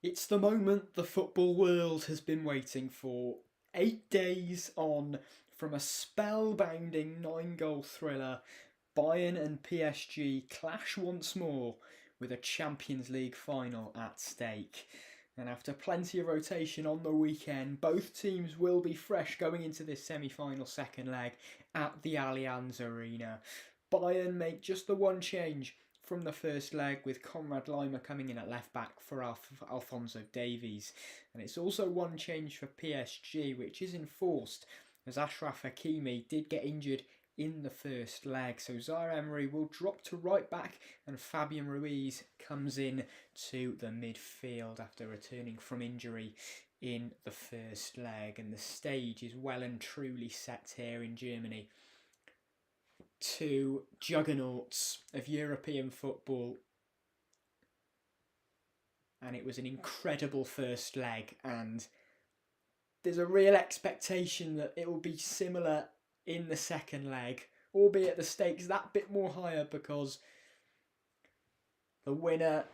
It's the moment the football world has been waiting for. 8 days on from a spellbinding 9 goal thriller, Bayern and PSG clash once more with a Champions League final at stake. And after plenty of rotation on the weekend, both teams will be fresh going into this semi final second leg at the Allianz Arena. Bayern make just the one change from the first leg, with Conrad Lima coming in at left back for Alphonso Davies. And it's also one change for PSG, which is enforced as Ashraf Hakimi did get injured in the first leg. So Zaire Emery will drop to right back and Fabian Ruiz comes in to the midfield after returning from injury in the first leg. And the stage is well and truly set here in Germany. Two juggernauts of European football, and it was an incredible first leg, and there's a real expectation that it will be similar in the second leg, albeit the stakes that bit more higher because the winner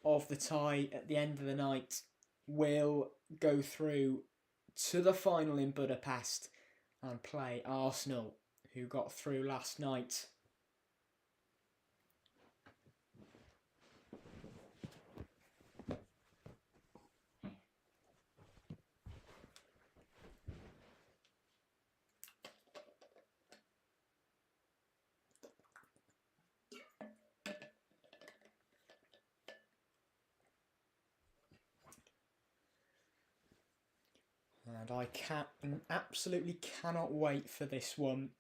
of the tie at the end of the night will go through to the final in Budapest and play Arsenal, who got through last night. And I absolutely cannot wait for this one.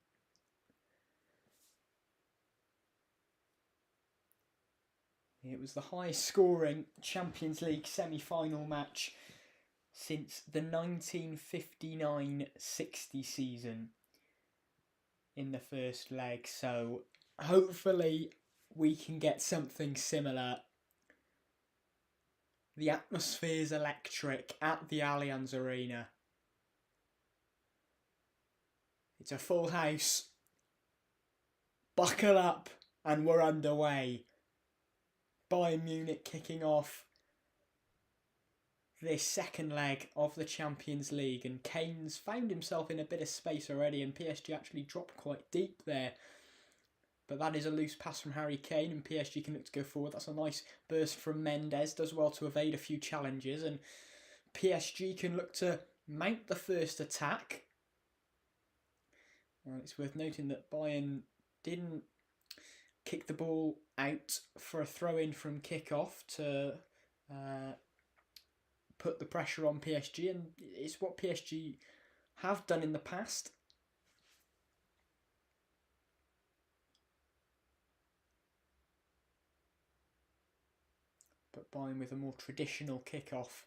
It was the highest scoring Champions League semi-final match since the 1959-60 season in the first leg. So hopefully we can get something similar. The atmosphere's electric at the Allianz Arena. It's a full house. Buckle up and we're underway. Bayern Munich kicking off this second leg of the Champions League, and Kane's found himself in a bit of space already, and PSG actually dropped quite deep there. But that is a loose pass from Harry Kane, and PSG can look to go forward. That's a nice burst from Mendes, does well to evade a few challenges, and PSG can look to mount the first attack. And it's worth noting that Bayern didn't kick the ball out for a throw-in from kick-off to put the pressure on PSG, and it's what PSG have done in the past. But Bayern with a more traditional kick-off.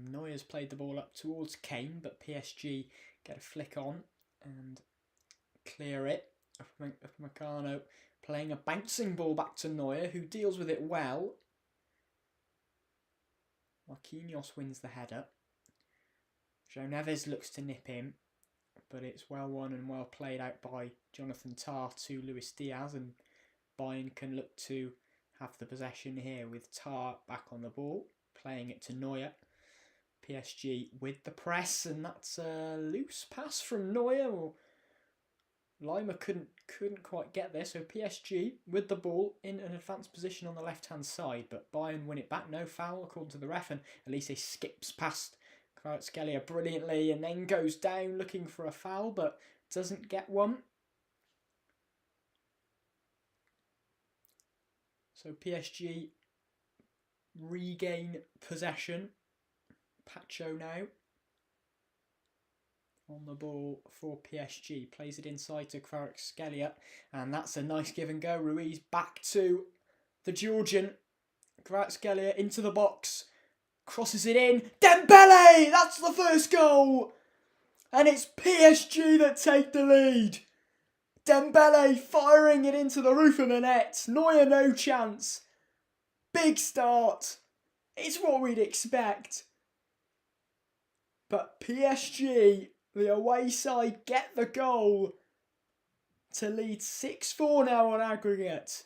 Neuer's played the ball up towards Kane, but PSG get a flick on and clear it. Upamecano playing a bouncing ball back to Neuer, who deals with it well. Marquinhos wins the header. João Neves looks to nip him, but it's well won and well played out by Jonathan Tah to Luis Diaz, and Bayern can look to have the possession here with Tah back on the ball, playing it to Neuer. PSG with the press, and that's a loose pass from Neuer. Lima couldn't quite get there, so PSG with the ball in an advanced position on the left-hand side, but Bayern win it back. No foul according to the ref, and Elise skips past Kvaratskhelia brilliantly and then goes down looking for a foul, but doesn't get one. So PSG regain possession. Pacho now on the ball for PSG. Plays it inside to Kvaratskhelia, and that's a nice give and go. Ruiz back to the Georgian. Kvaratskhelia into the box. Crosses it in. Dembele! That's the first goal! And it's PSG that take the lead. Dembele firing it into the roof of the net. Neuer no chance. Big start. It's what we'd expect. But PSG, the away side, get the goal to lead 6-4 now on aggregate.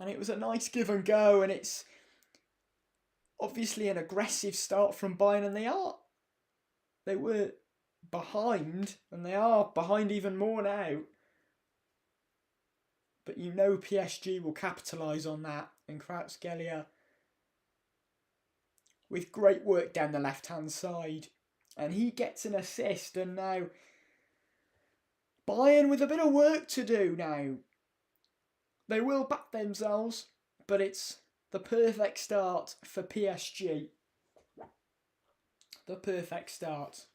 And it was a nice give and go, and it's obviously an aggressive start from Bayern, and they were behind, and they are behind even more now. But you know PSG will capitalise on that, and Kvaratskhelia, with great work down the left-hand side, and he gets an assist, and now Bayern with a bit of work to do now. They will back themselves, but it's the perfect start for PSG. The perfect start.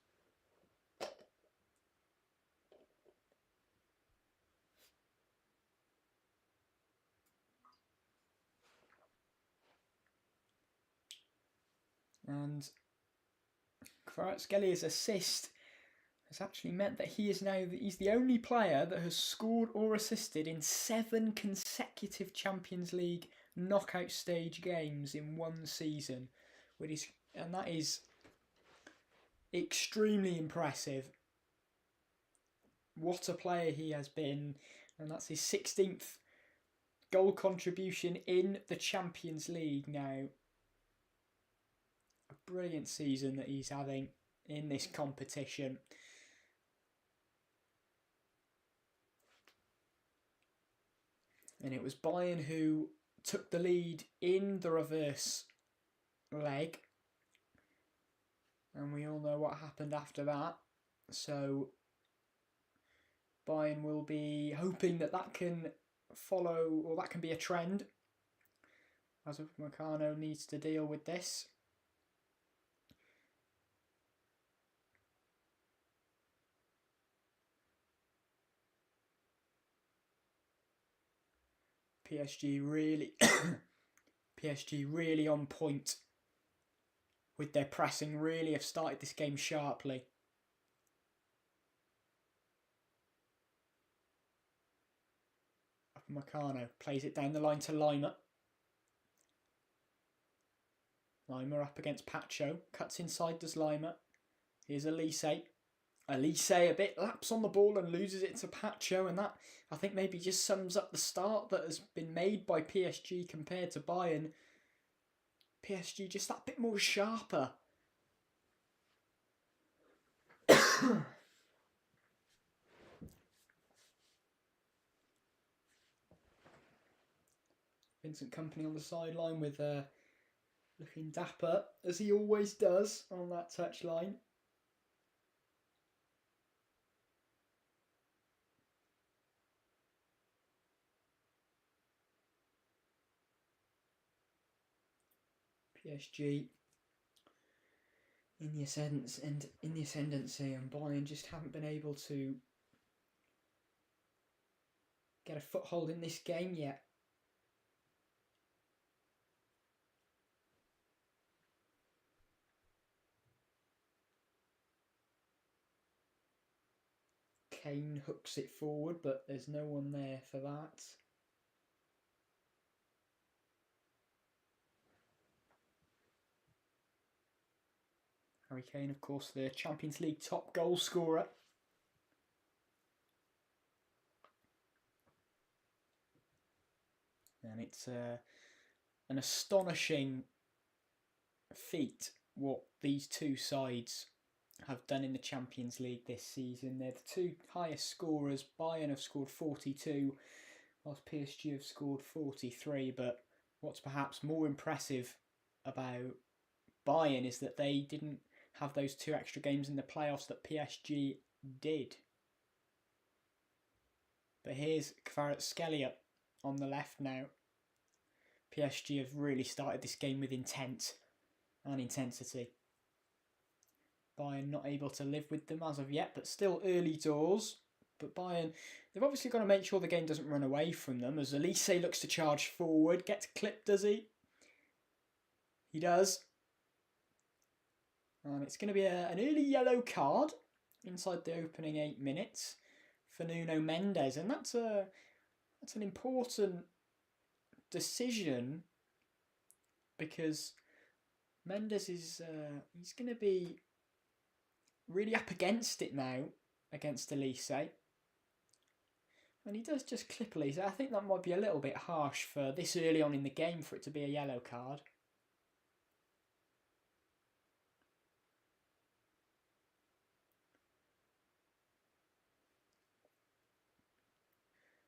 And Kvaratskhelia assist has actually meant that he's the only player that has scored or assisted in 7 consecutive Champions League knockout stage games in one season, and that is extremely impressive. What a player he has been, and that's his 16th goal contribution in the Champions League now. A brilliant season that he's having in this competition. And it was Bayern who took the lead in the reverse leg. And we all know what happened after that. So Bayern will be hoping that can follow, or that can be a trend, as Upamecano needs to deal with this. PSG really on point with their pressing, really have started this game sharply. Upamecano plays it down the line to Lima. Lima up against Pacho, cuts inside, does Lima. Here's Elise. Elise a bit laps on the ball and loses it to Pacho, and that I think maybe just sums up the start that has been made by PSG compared to Bayern. PSG just that bit more sharper. Vincent Kompany on the sideline with looking dapper, as he always does on that touchline. PSG in the ascendancy, and Bayern just haven't been able to get a foothold in this game yet. Kane hooks it forward, but there's no one there for that. Harry Kane, of course, the Champions League top goal scorer. And it's an astonishing feat what these two sides have done in the Champions League this season. They're the two highest scorers. Bayern have scored 42, whilst PSG have scored 43. But what's perhaps more impressive about Bayern is that they didn't have those 2 extra games in the playoffs that PSG did. But here's Kvaratskhelia on the left now. PSG have really started this game with intent and intensity. Bayern not able to live with them as of yet, but still early doors. But Bayern, they've obviously got to make sure the game doesn't run away from them, as Elise looks to charge forward. Gets clipped, does he? He does. And it's going to be an early yellow card inside the opening 8 minutes for Nuno Mendes, and that's an important decision because Mendes is he's going to be really up against it now against Elise. And he does just clip Elise. I think that might be a little bit harsh for this early on in the game for it to be a yellow card.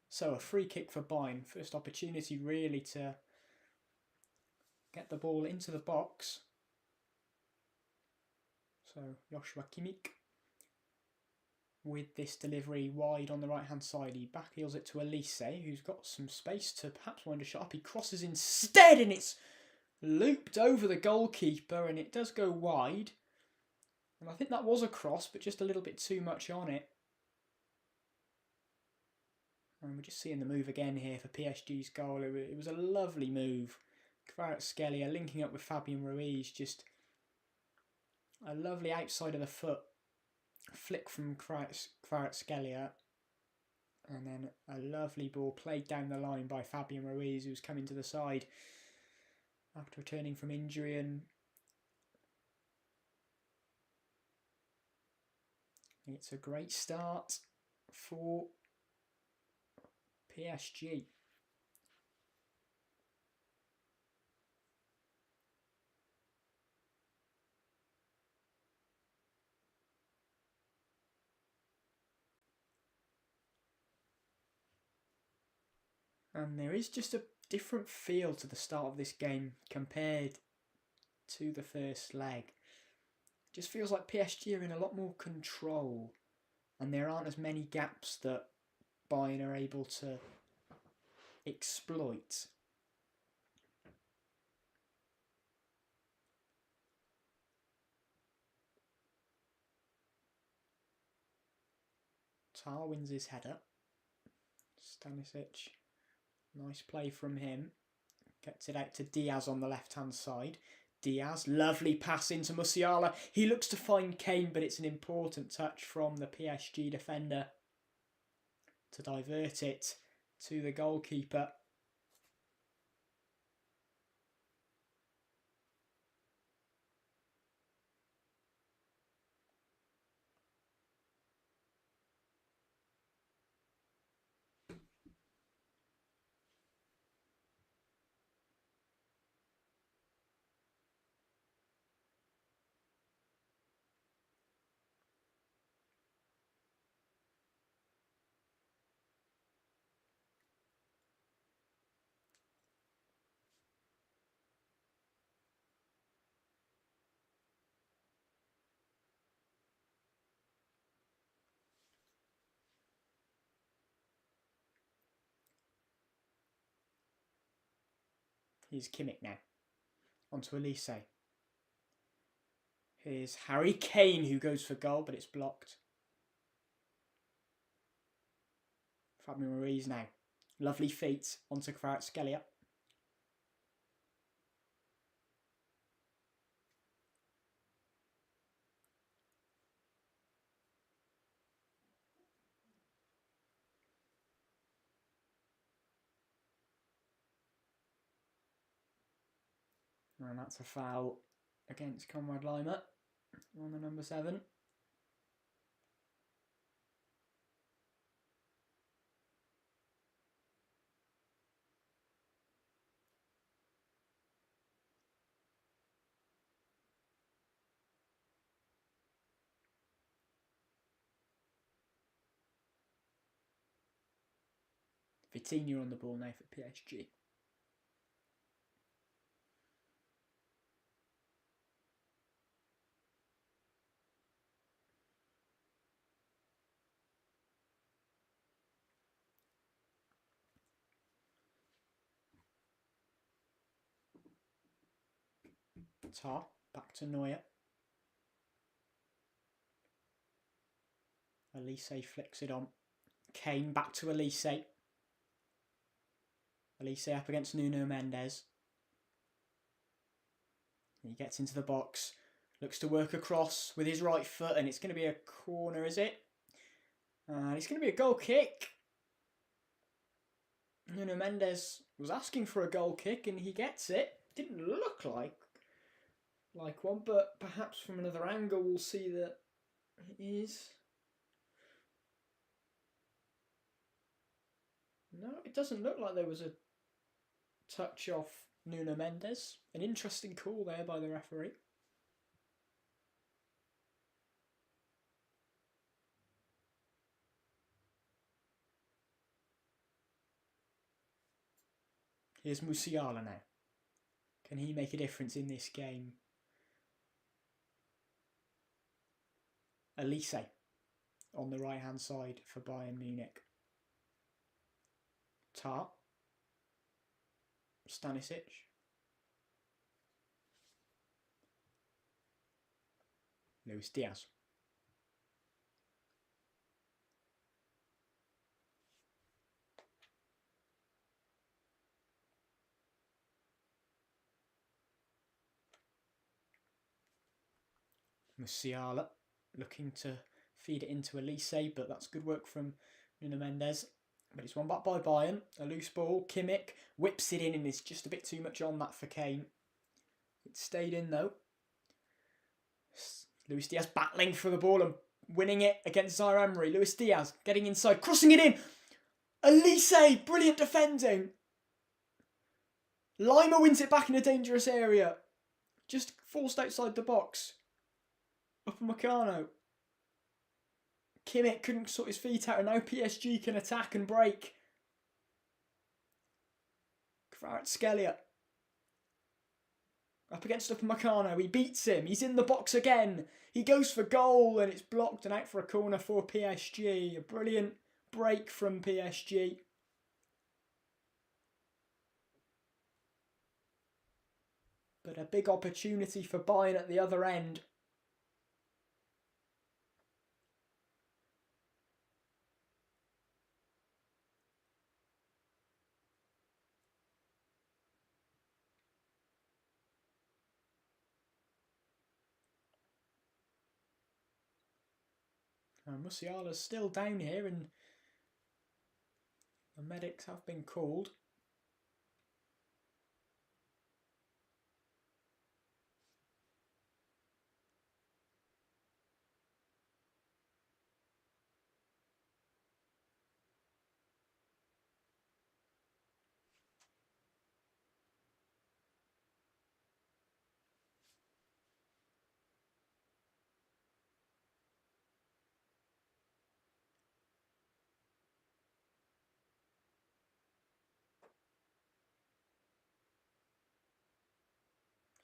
So a free kick for Bayern. First opportunity really to get the ball into the box. So Joshua Kimmich with this delivery wide on the right hand side. He backheels it to Elise, who's got some space to perhaps wind a shot up. He crosses instead and it's looped over the goalkeeper and it does go wide. And I think that was a cross, but just a little bit too much on it. And we're just seeing the move again here for PSG's goal. It was a lovely move. Kvaratskhelia linking up with Fabian Ruiz. Just a lovely outside of the foot flick from Kvaratskhelia. And then a lovely ball played down the line by Fabian Ruiz, who's coming to the side after returning from injury. And it's a great start for PSG. And there is just a different feel to the start of this game compared to the first leg. It just feels like PSG are in a lot more control and there aren't as many gaps that Bayern are able to exploit. Tar wins his header. Stanisic, nice play from him. Gets it out to Diaz on the left-hand side. Diaz, lovely pass into Musiala. He looks to find Kane, but it's an important touch from the PSG defender to divert it to the goalkeeper. Here's Kimmich now. Onto Elise. Here's Harry Kane who goes for goal, but it's blocked. Fabian Ruiz now. Lovely feet onto Kvaratskhelia. And that's a foul against Conrad Laimer on the number 7. Vitinha on the ball now for PSG. Tar, back to Neuer. Elise flicks it on. Kane back to Elise. Elise up against Nuno Mendes. He gets into the box. Looks to work across with his right foot and it's going to be a corner, is it? And it's going to be a goal kick. Nuno Mendes was asking for a goal kick and he gets it. Didn't look like one, but perhaps from another angle we'll see that it is. No, it doesn't look like there was a touch off Nuno Mendes. An interesting call there by the referee. Here's Musiala now. Can he make a difference in this game? Elise on the right hand side for Bayern Munich. Tar. Stanisic. Luis Diaz. Musiala looking to feed it into Elise, but that's good work from Nuno Mendes. But it's won back by Bayern. A loose ball. Kimmich whips it in and it's just a bit too much on that for Kane. It stayed in though. Luis Diaz battling for the ball and winning it against Zaire Emery. Luis Diaz getting inside, crossing it in. Elise, brilliant defending. Lima wins it back in a dangerous area. Just forced outside the box. Upamecano. Kimmich couldn't sort his feet out and now PSG can attack and break. Kvaratskhelia. Up against Upamecano. He beats him. He's in the box again. He goes for goal and it's blocked and out for a corner for PSG. A brilliant break from PSG. But a big opportunity for Bayern at the other end. Musiala's still down here and the medics have been called.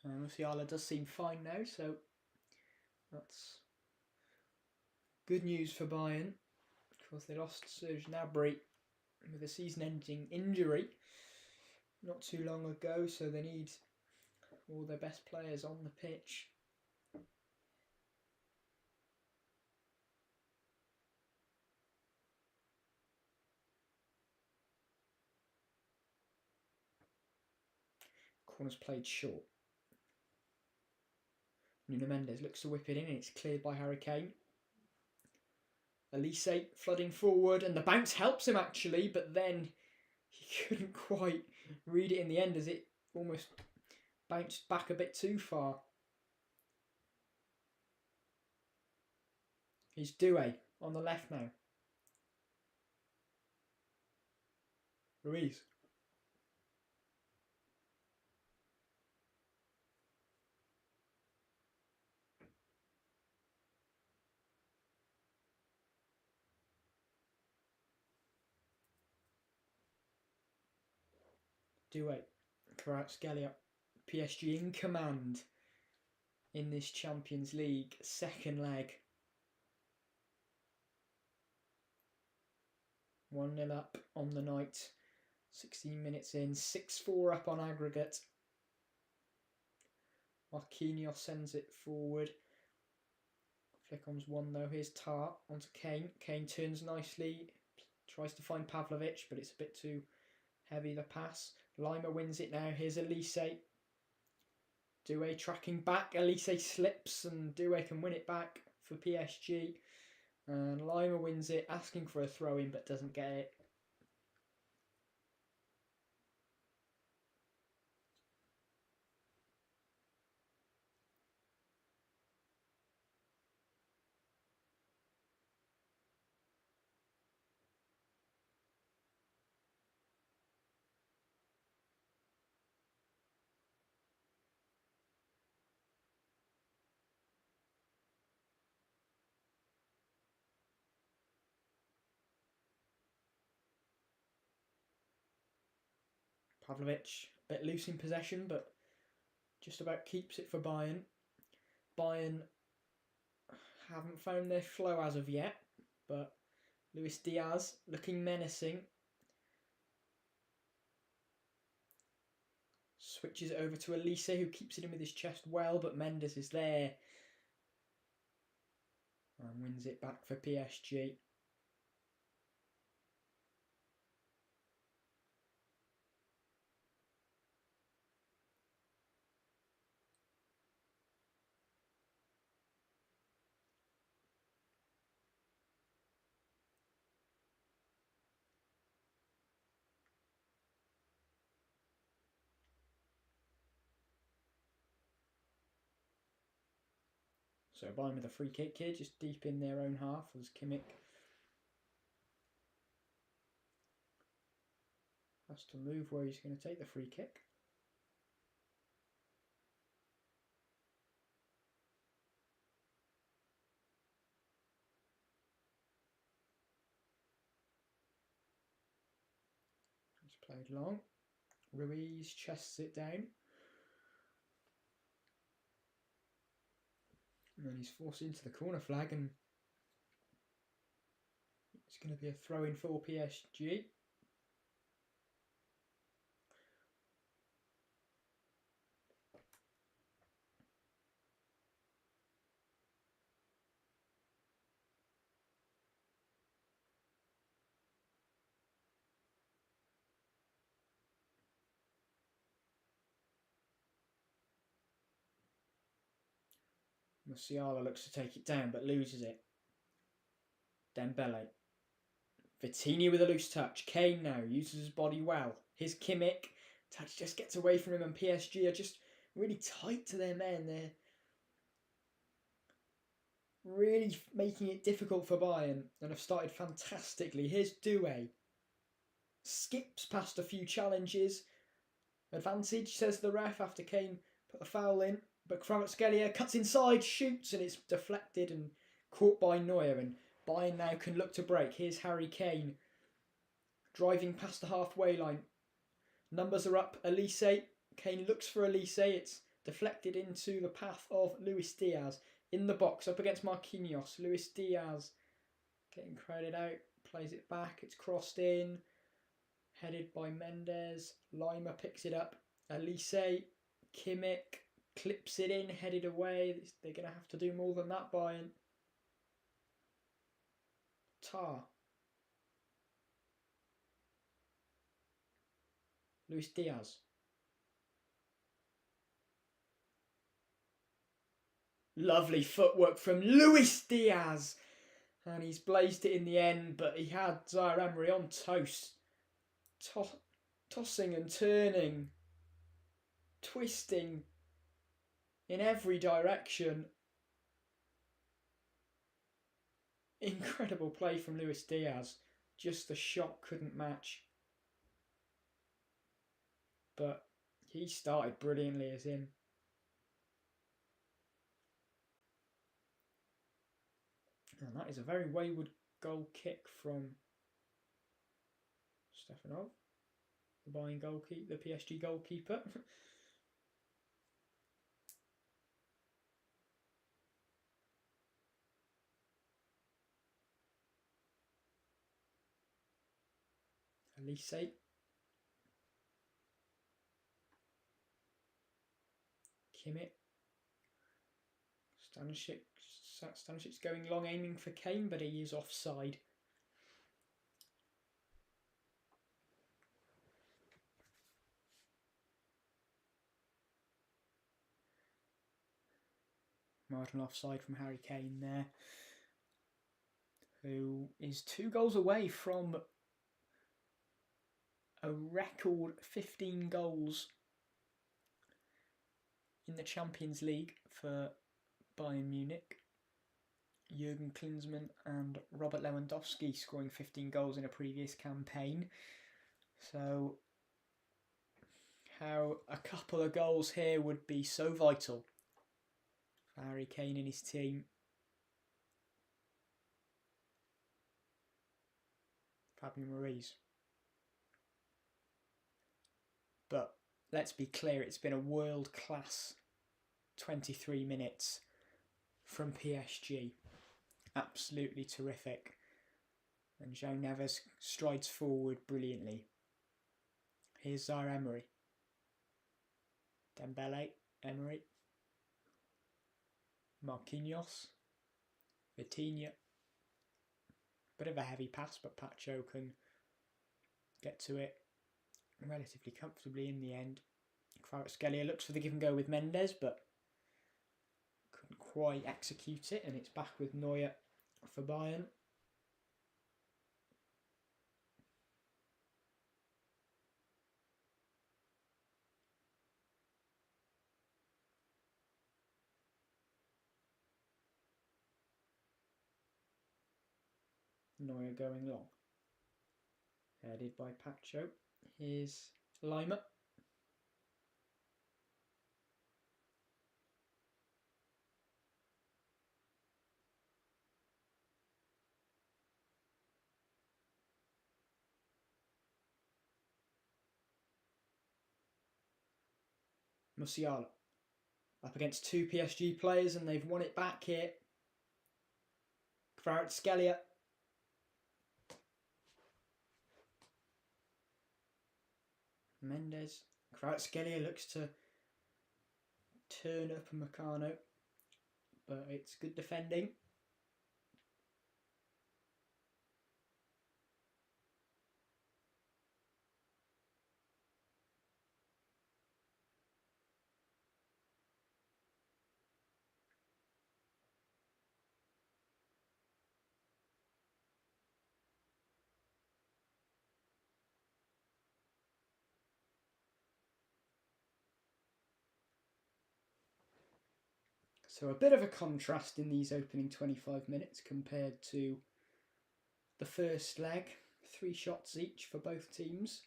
Musiala does seem fine now, so that's good news for Bayern. Of course, they lost Serge Gnabry with a season-ending injury not too long ago, so they need all their best players on the pitch. Corner's played short. Nuno Mendes looks to whip it in and it's cleared by Harry Kane. Elise flooding forward and the bounce helps him actually, but then he couldn't quite read it in the end as it almost bounced back a bit too far. He's Doué on the left now. Ruiz. Doué. Kvaratskhelia. PSG in command in this Champions League second leg. 1-0 up on the night. 16 minutes in. 6-4 up on aggregate. Marquinhos sends it forward. Flickon's one though. Here's Tar onto Kane. Kane turns nicely. Tries to find Pavlovic, but it's a bit too heavy the pass. Lima wins it now. Here's Elise. Doué tracking back. Elise slips and Doué can win it back for PSG. And Lima wins it, asking for a throw-in but doesn't get it. Pavlovic, a bit loose in possession, but just about keeps it for Bayern. Bayern haven't found their flow as of yet, but Luis Diaz looking menacing. Switches it over to Elise, who keeps it in with his chest well, but Mendes is there. And wins it back for PSG. So Bayern with a free kick here, just deep in their own half as Kimmich has to move where he's going to take the free kick. It's played long. Ruiz chests it down. And then he's forced into the corner flag, and it's going to be a throw-in for PSG. Musiala looks to take it down, but loses it. Dembele. Vitinha with a loose touch. Kane now uses his body well. Here's Kimmich. Touch just gets away from him, and PSG are just really tight to their men. They're really making it difficult for Bayern and have started fantastically. Here's Doué. Skips past a few challenges. Advantage, says the ref after Kane put the foul in. But Kvaratskhelia cuts inside, shoots, and it's deflected and caught by Neuer. And Bayern now can look to break. Here's Harry Kane driving past the halfway line. Numbers are up. Elise. Kane looks for Elise. It's deflected into the path of Luis Diaz. In the box, up against Marquinhos. Luis Diaz getting crowded out. Plays it back. It's crossed in. Headed by Mendes. Lima picks it up. Elise. Kimmich clips it in. Headed away. They're going to have to do more than that, Bayern. Tar. Luis Diaz. Lovely footwork from Luis Diaz. And he's blazed it in the end, but he had Zaire Emery on toast. Tossing and turning. Twisting in every direction. Incredible play from Luis Diaz. Just the shot couldn't match. But he started brilliantly as him. And that is a very wayward goal kick from Stefanov, the Bayern goalkeeper, the PSG goalkeeper. Elise. Kimmich. Stanishic's going long, aiming for Kane, but he is offside. Martin offside from Harry Kane there. who is 2 goals away from a record 15 goals in the Champions League for Bayern Munich. Jurgen Klinsmann and Robert Lewandowski scoring 15 goals in a previous campaign. So how a couple of goals here would be so vital for Harry Kane and his team. Fabio Ruiz. But let's be clear, it's been a world-class 23 minutes from PSG. Absolutely terrific. And João Neves strides forward brilliantly. Here's Zaire Emery. Dembele, Emery. Marquinhos. Vitinha. Bit of a heavy pass, but Pacho can get to it relatively comfortably in the end. Kvaratskhelia looks for the give and go with Mendes, but couldn't quite execute it, and it's back with Neuer for Bayern. Neuer going long. Headed by Pacho. Here's Lima. Musiala. Up against 2 PSG players, and they've won it back here. Kvaratskhelia. Mendes. Kvaratskhelia looks to turn up Meccano, but it's good defending. So a bit of a contrast in these opening 25 minutes compared to the first leg. 3 shots each for both teams.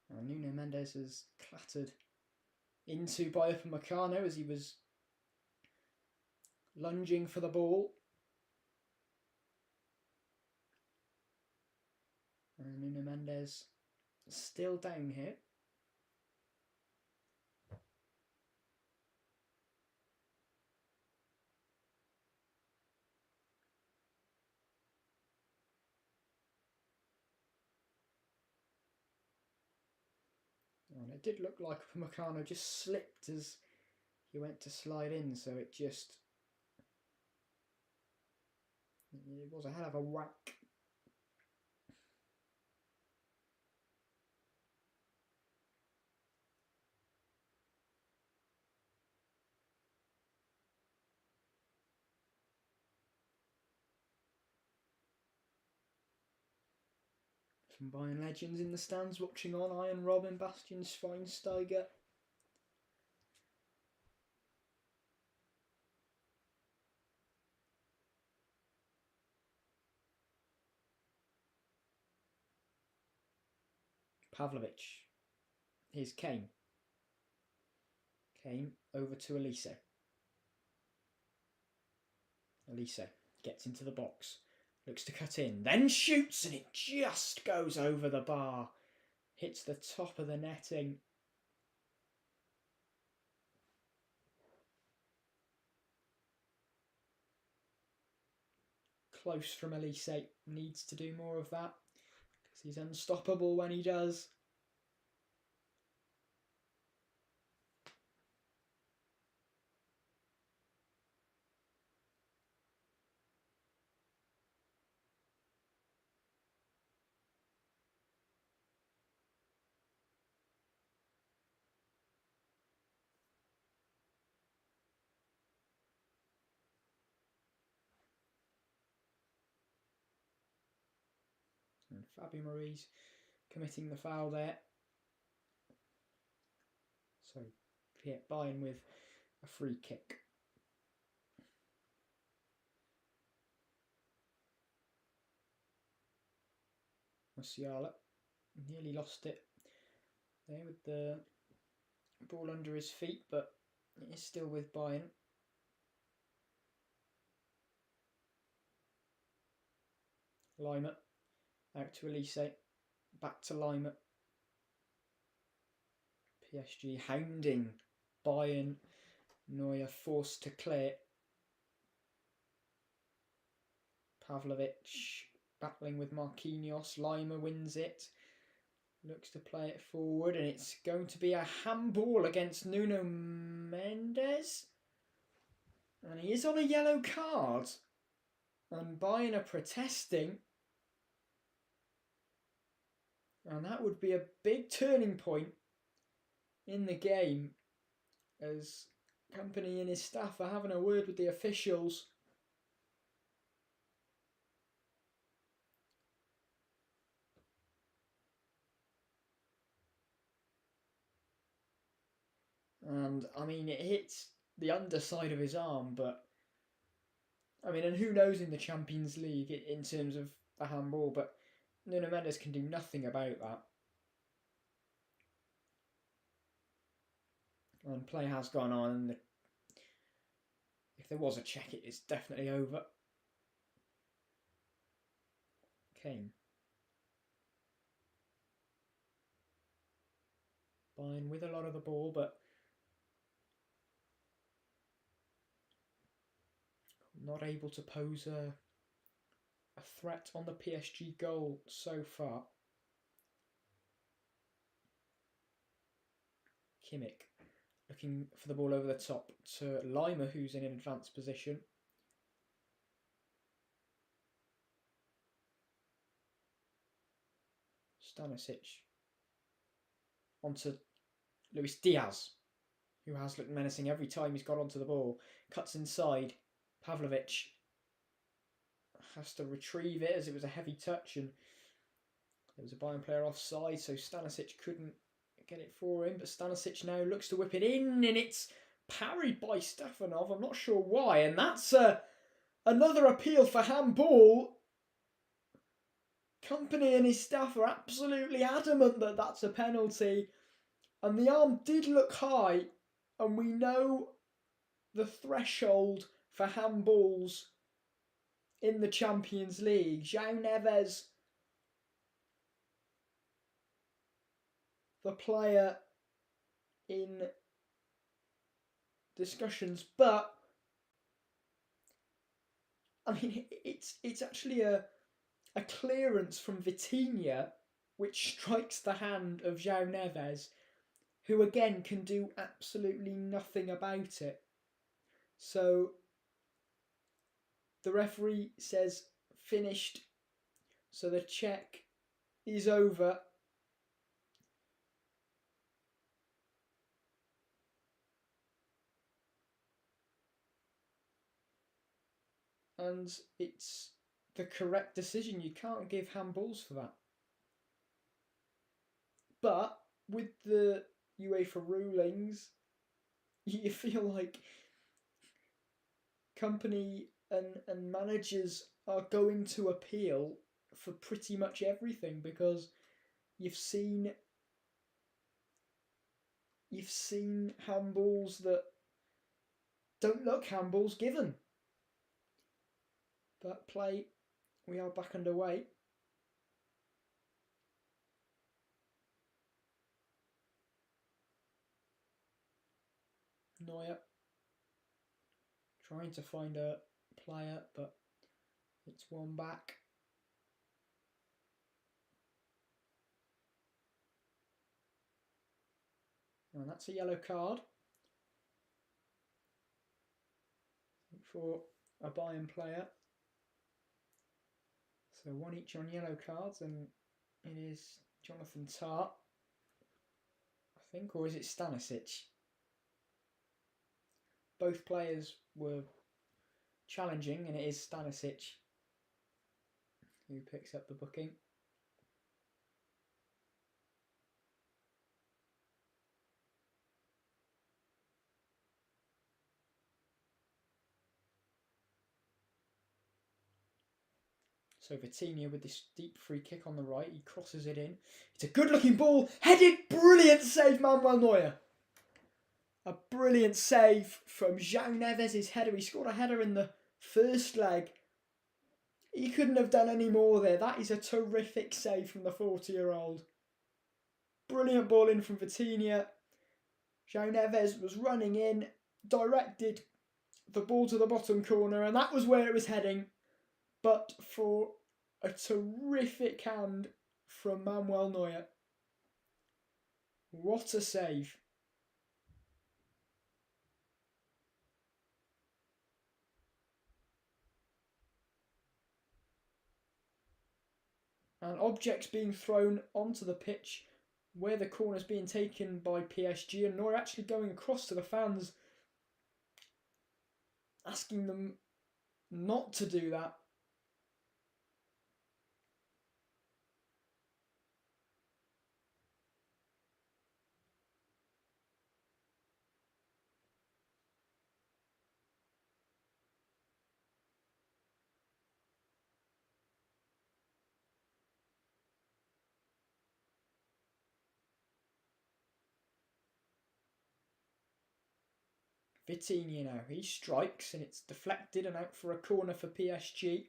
And Nuno Mendes has clattered into by Upamecano as he was lunging for the ball. And Nuno Mendes still down here. And it did look like Upamecano just slipped as he went to slide in, so it was a hell of a whack. Some Bayern legends in the stands watching on. Iron Robin, Bastian Schweinsteiger. Pavlovic. Here's Kane. Kane over to Elise. Elise gets into the box. Looks to cut in. Then shoots and it just goes over the bar. Hits the top of the netting. Close from Elise. Needs to do more of that because he's unstoppable when he does. Fabio Mari's committing the foul there. So Bayern with a free kick. Musiala nearly lost it there with the ball under his feet, but it is still with Bayern. Lima out to Elise, back to Lima. PSG hounding Bayern. Neuer forced to clear. Pavlovic battling with Marquinhos. Lima wins it. Looks to play it forward, and it's going to be a handball against Nuno Mendes. And he is on a yellow card. And Bayern are protesting. And that would be a big turning point in the game, as Company and his staff are having a word with the officials. And I mean, it hits the underside of his arm, but I mean, and who knows in the Champions League in terms of the handball, but Nuno Mendes can do nothing about that. And play has gone on, and if there was a check, it is definitely over. Kane. Bayern with a lot of the ball, but not able to pose a threat on the PSG goal so far. Kimmich looking for the ball over the top to Lima, who's in an advanced position. Stanisic onto Luis Diaz, who has looked menacing every time he's got onto the ball. Cuts inside. Pavlovic has to retrieve it as it was a heavy touch, and there was a Bayern player offside, so Stanisic couldn't get it for him. But Stanisic now looks to whip it in, and it's parried by Stefanov. I'm not sure why, and that's another appeal for handball. Company and his staff are absolutely adamant that that's a penalty, and the arm did look high, and we know the threshold for handballs in the Champions League. João Neves, the player in discussions, but I mean, it's actually a clearance from Vitinha which strikes the hand of João Neves, who again can do absolutely nothing about it. So the referee says finished, so the check is over. And it's the correct decision. You can't give handballs for that. But with the UEFA rulings, you feel like Company and managers are going to appeal for pretty much everything, because you've seen handballs that don't look handballs given. But play, we are back underway. Neuer trying to find a player, but it's one back. And that's a yellow card for a Bayern player. So one each on yellow cards, and it is Jonathan Tah, I think, or is it Stanisic? Both players were challenging, and it is Stanisic who picks up the booking. So Vitinha with this deep free kick on the right. He crosses it in. It's a good-looking ball. Headed. Brilliant save, Manuel Neuer. A brilliant save from João Neves' header. He scored a header in the first leg. He couldn't have done any more there. That is a terrific save from the 40-year-old. Brilliant ball in from Vitinha. João Neves was running in, directed the ball to the bottom corner, and that was where it was heading. But for a terrific hand from Manuel Neuer. What a save. And objects being thrown onto the pitch where the corner's being taken by PSG, and Neuer actually going across to the fans, asking them not to do that. Vitinha now, he strikes and it's deflected and out for a corner for PSG.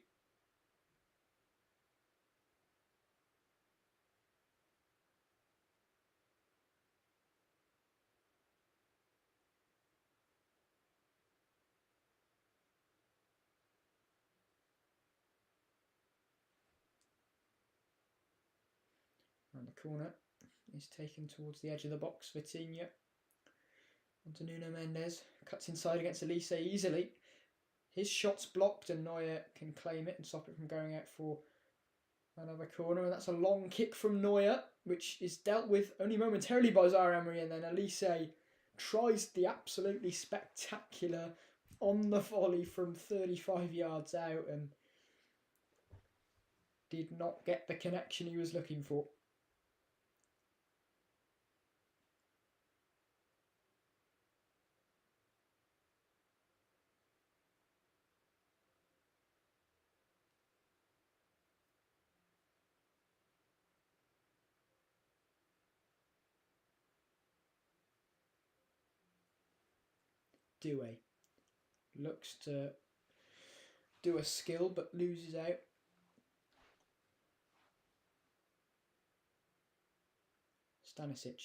And the corner is taken towards the edge of the box. Vitinha onto Nuno Mendes, cuts inside against Elise easily. His shot's blocked and Neuer can claim it and stop it from going out for another corner. And that's a long kick from Neuer, which is dealt with only momentarily by Zaire-Emery, and then Elise tries the absolutely spectacular on the volley from 35 yards out and did not get the connection he was looking for. Doué looks to do a skill but loses out. Stanisic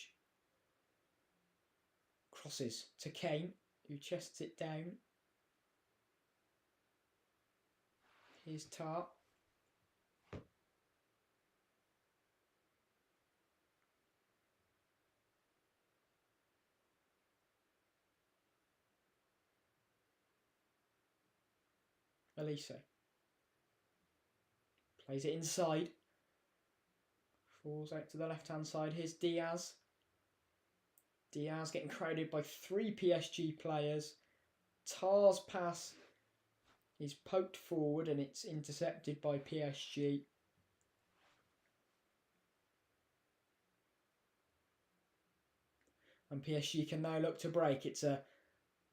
crosses to Kane, who chests it down. Here's Tar. Elise plays it inside. Falls out to the left-hand side. Here's Diaz. Diaz getting crowded by 3 PSG players. Tar's pass is poked forward and it's intercepted by PSG. And PSG can now look to break. It's a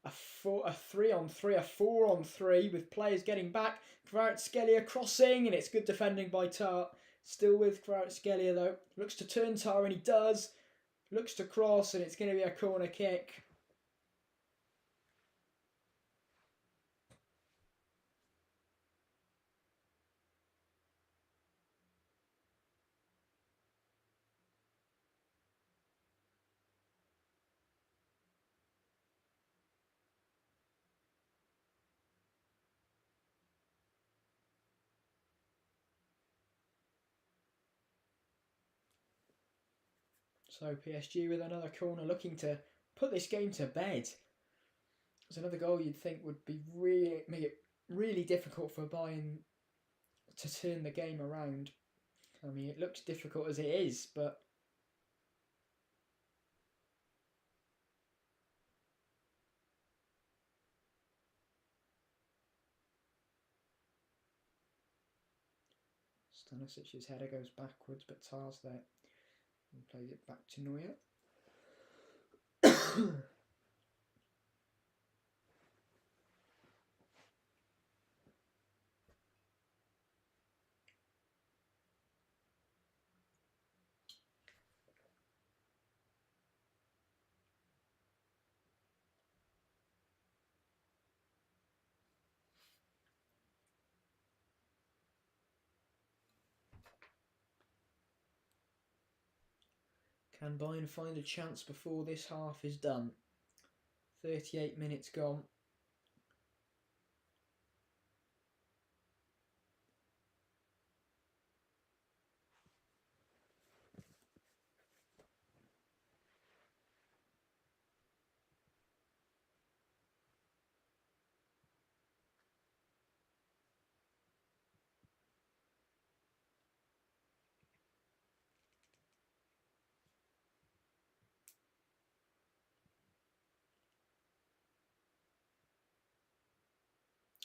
3-on-3, a 4-on-3 with players getting back. Kvaratskhelia crossing, and it's good defending by Tar. Still with Kvaratskhelia though. Looks to turn Tar, and he does. Looks to cross, and it's going to be a corner kick. So PSG with another corner looking to put this game to bed. It's another goal you'd think would be make it really difficult for Bayern to turn the game around. I mean, it looks difficult as it is, but Stanisic's header goes backwards, but Tar's there and plays it back to Neuer. Can Bayern find a chance before this half is done? 38 minutes gone.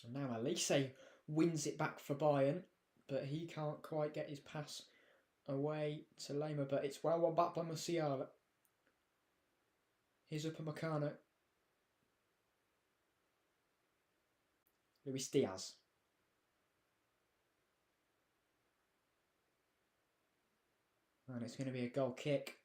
And now Elise wins it back for Bayern, but he can't quite get his pass away to Lima, but it's well won back by Musiala. Here's Upamecano. Luis Diaz. And it's going to be a goal kick.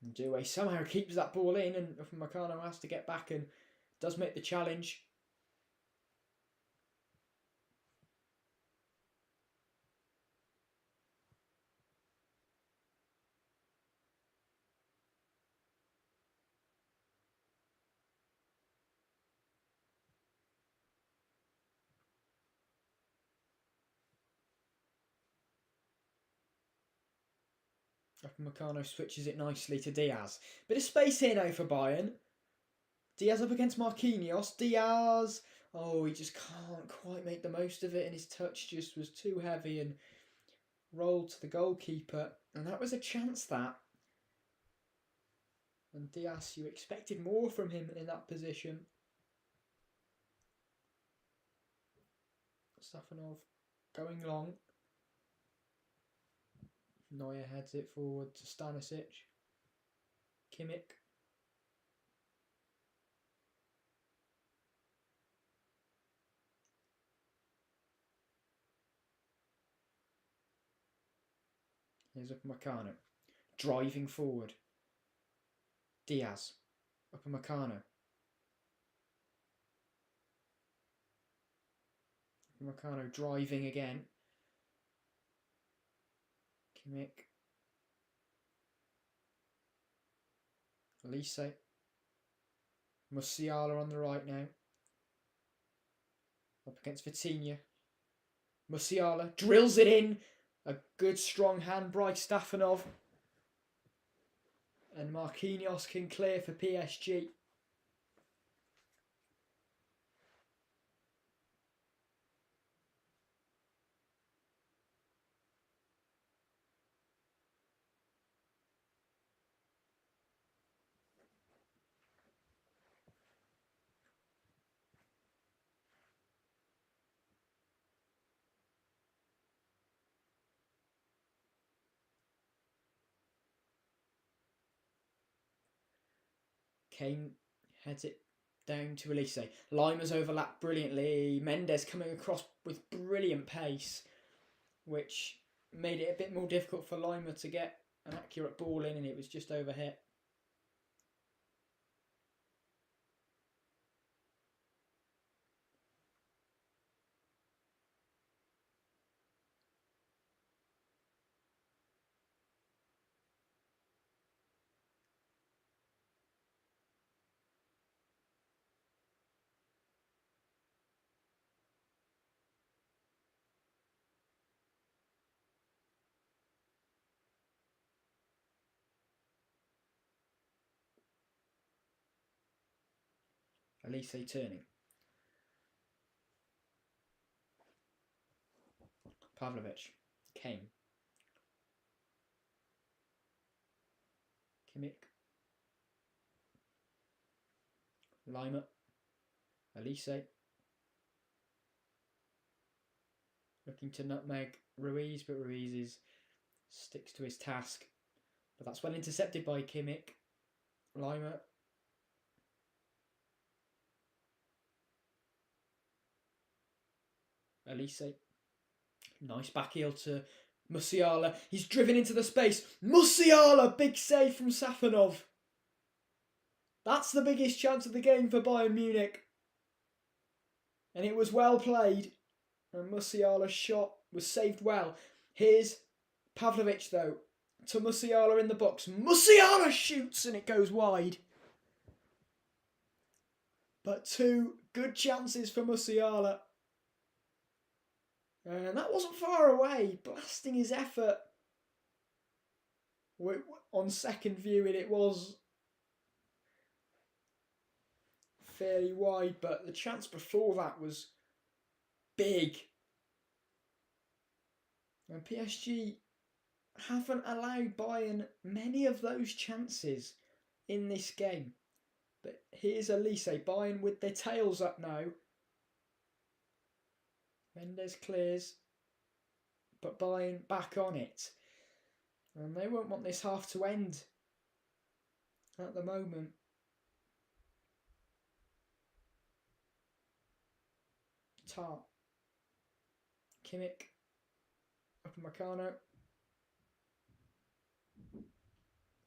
And Dewey somehow keeps that ball in, and Upamecano has to get back and does make the challenge. Upamecano switches it nicely to Diaz. Bit of space here now for Bayern. Diaz up against Marquinhos. Diaz. Oh, he just can't quite make the most of it, and his touch just was too heavy and rolled to the goalkeeper. And that was a chance, that. And Diaz, you expected more from him in that position. Stefanov going long. Neuer heads it forward to Stanisic. Kimmich. Here's Upamecano. Driving forward. Diaz. Upamecano. Upamecano driving again. Kimmich. Elise. Musiala on the right now. Up against Vitinha. Musiala drills it in. A good strong hand by Stefanov. And Marquinhos can clear for PSG. Kane heads it down to Elise. Lima's overlapped brilliantly. Mendes coming across with brilliant pace, which made it a bit more difficult for Lima to get an accurate ball in, and it was just overhit. Elise turning. Pavlovic. Kane. Kimmich. Lima. Elise. Looking to nutmeg Ruiz, but Ruiz sticks to his task. But that's well intercepted by Kimmich. Lima. Elise. Nice back heel to Musiala. He's driven into the space. Musiala! Big save from Safanov. That's the biggest chance of the game for Bayern Munich. And it was well played. And Musiala's shot was saved well. Here's Pavlovic though. To Musiala in the box. Musiala shoots and it goes wide. But 2 good chances for Musiala. And that wasn't far away. Blasting his effort. On second viewing it was fairly wide, but the chance before that was big. And PSG haven't allowed Bayern many of those chances in this game. But here's Elise. Bayern with their tails up now. Mendes clears. But Bayern back on it. And they won't want this half to end at the moment. Tar. Kimmich. Upamecano.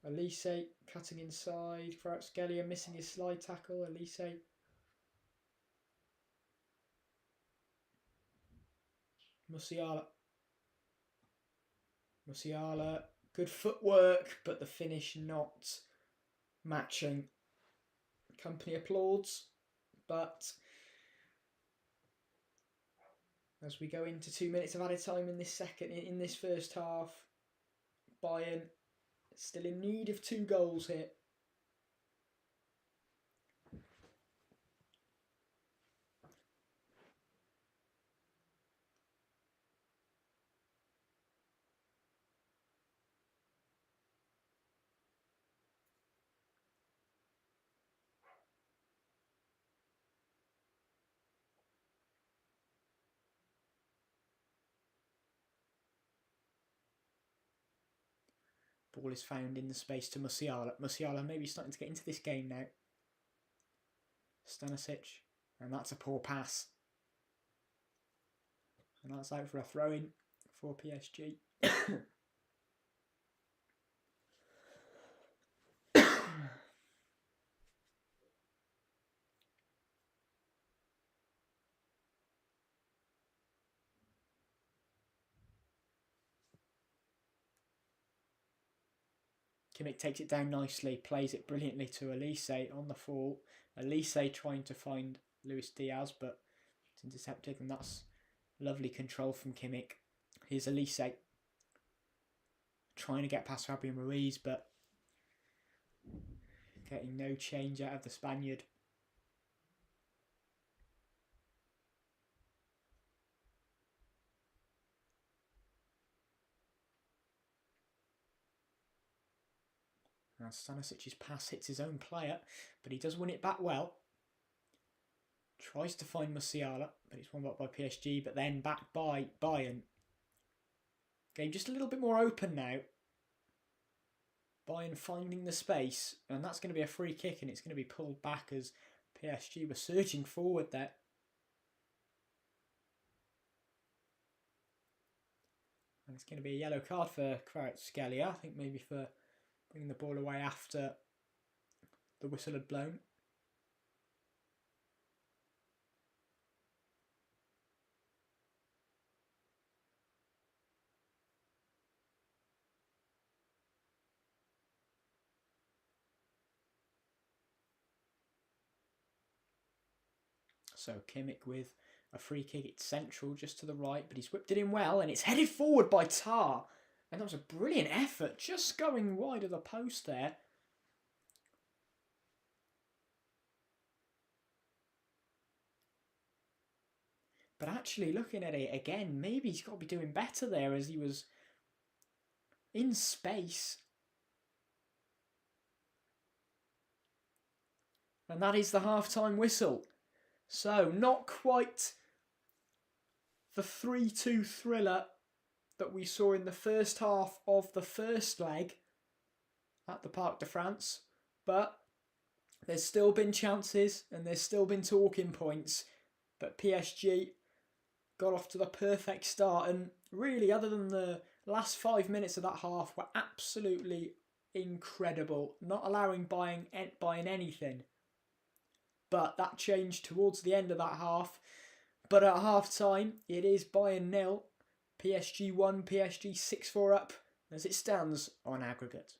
Elise cutting inside. Kvaratskhelia missing his slide tackle. Elise. Musiala. Musiala. Good footwork, but the finish not matching. Company applauds, but as we go into 2 minutes of added time in this first half, Bayern still in need of 2 goals here. Ball is found in the space to Musiala. Musiala maybe starting to get into this game now. Stanisic. And that's a poor pass. And that's out for a throw-in for PSG. Kimmich takes it down nicely, plays it brilliantly to Elise on the fall. Elise trying to find Luis Diaz, but it's intercepted, and that's lovely control from Kimmich. Here's Elise trying to get past Fabian Ruiz, but getting no change out of the Spaniard. Now Stanisic's pass hits his own player, but he does win it back well. Tries to find Musiala, but it's won back by PSG, but then back by Bayern. Game just a little bit more open now. Bayern finding the space, and that's going to be a free kick, and it's going to be pulled back as PSG were surging forward there. And it's going to be a yellow card for Kvaratskhelia, I think maybe for bringing the ball away after the whistle had blown. So Kimmich with a free kick. It's central, just to the right, but he's whipped it in well, and it's headed forward by Tar. And that was a brilliant effort, just going wide of the post there. But actually, looking at it again, maybe he's got to be doing better there, as he was in space. And that is the half-time whistle. So, not quite the 3-2 thriller that we saw in the first half of the first leg. at the Parc de France, but there's still been chances and there's still been talking points. But PSG got off to the perfect start, and really, other than the last 5 minutes of that half, were absolutely incredible, not allowing Bayern anything. But that changed towards the end of that half. But at half time, it is Bayern 0, PSG 1, PSG 6-4 up as it stands on aggregate.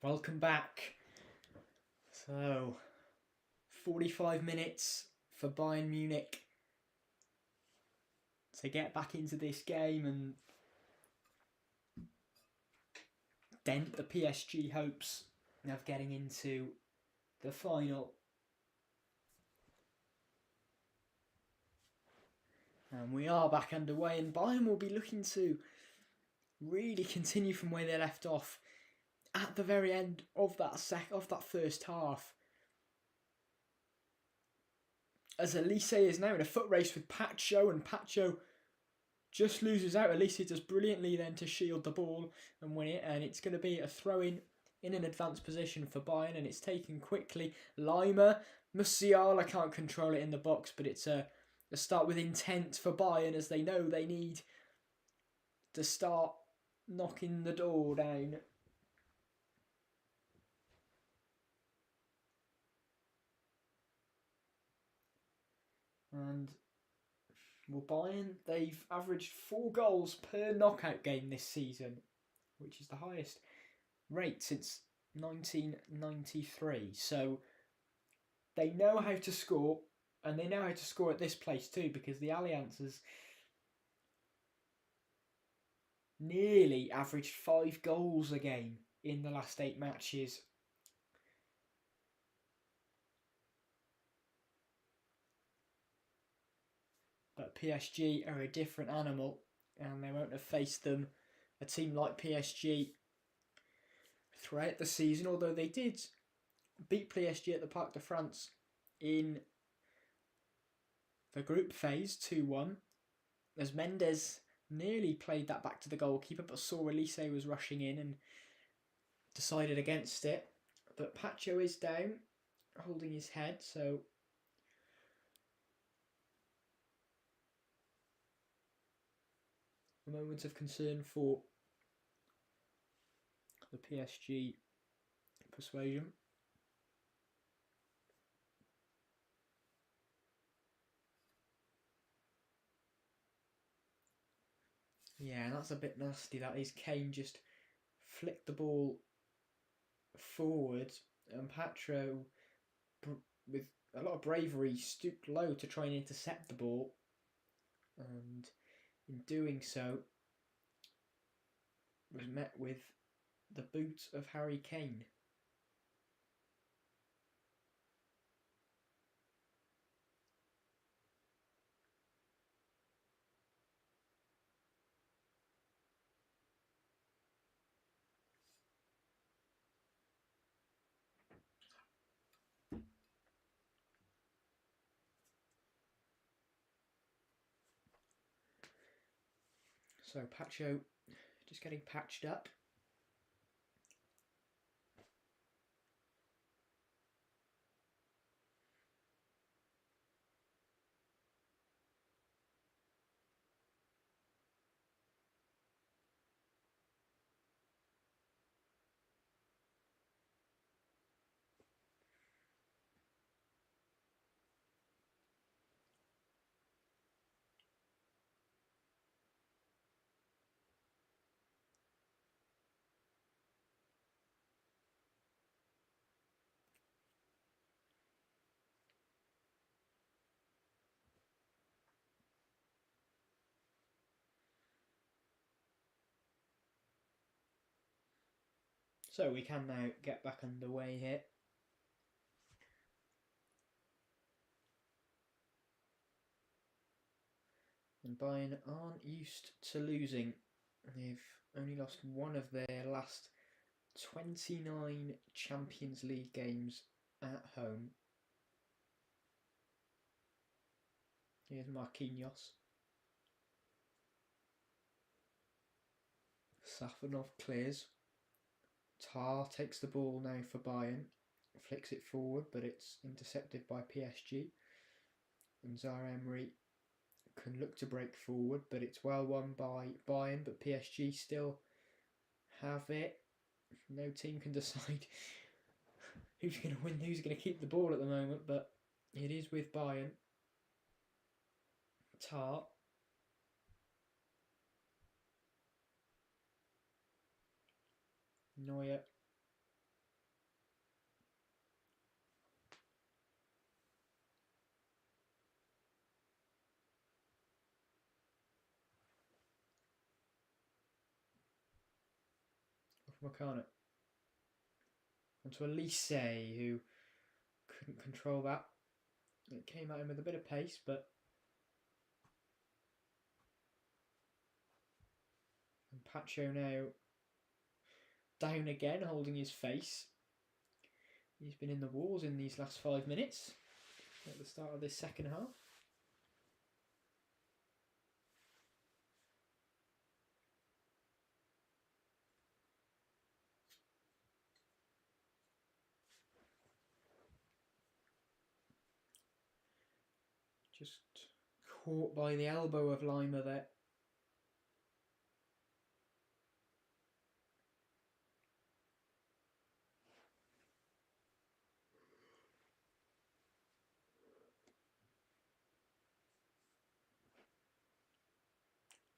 Welcome back. So, 45 minutes for Bayern Munich to get back into this game and dent the PSG hopes of getting into the final. And we are back underway, and Bayern will be looking to really continue from where they left off at the very end of that first half. As Elise is now in a foot race with Pacho, and Pacho just loses out. Elise does brilliantly then to shield the ball and win it, and it's going to be a throw-in in an advanced position for Bayern, and it's taken quickly. Lima, Musiala can't control it in the box, but it's a start with intent for Bayern, as they know they need to start knocking the door down. And well, Bayern, they've averaged 4 goals per knockout game this season, which is the highest rate since 1993. So they know how to score, and they know how to score at this place too, because the Allianz has nearly averaged 5 goals a game in the last 8 matches. But PSG are a different animal, and they won't have faced them, a team like PSG, throughout the season, although they did beat PSG at the Parc de France in the group phase 2-1, as Mendes nearly played that back to the goalkeeper, but saw Elise was rushing in and decided against it. But Pacho is down, holding his head, so a moment of concern for the PSG persuasion. Yeah, that's a bit nasty. That is. Kane just flicked the ball forward, and Pacho, with a lot of bravery, stooped low to try and intercept the ball, and in doing so was met with the boot of Harry Kane. So Pacho just getting patched up. So we can now get back underway here. And Bayern aren't used to losing. They've only lost one of their last 29 Champions League games at home. Here's Marquinhos. Safonov clears. Tar takes the ball now for Bayern. Flicks it forward, but it's intercepted by PSG. And Zaire-Emery can look to break forward, but it's well won by Bayern, but PSG still have it. No team can decide who's going to win, who's going to keep the ball at the moment, but it is with Bayern. Tar. Neuer Makano. Onto Elise, who couldn't control that. It came at him with a bit of pace, but and Pacho now down again, holding his face. He's been in the wars in these last 5 minutes at the start of this second half. Just caught by the elbow of Lima there.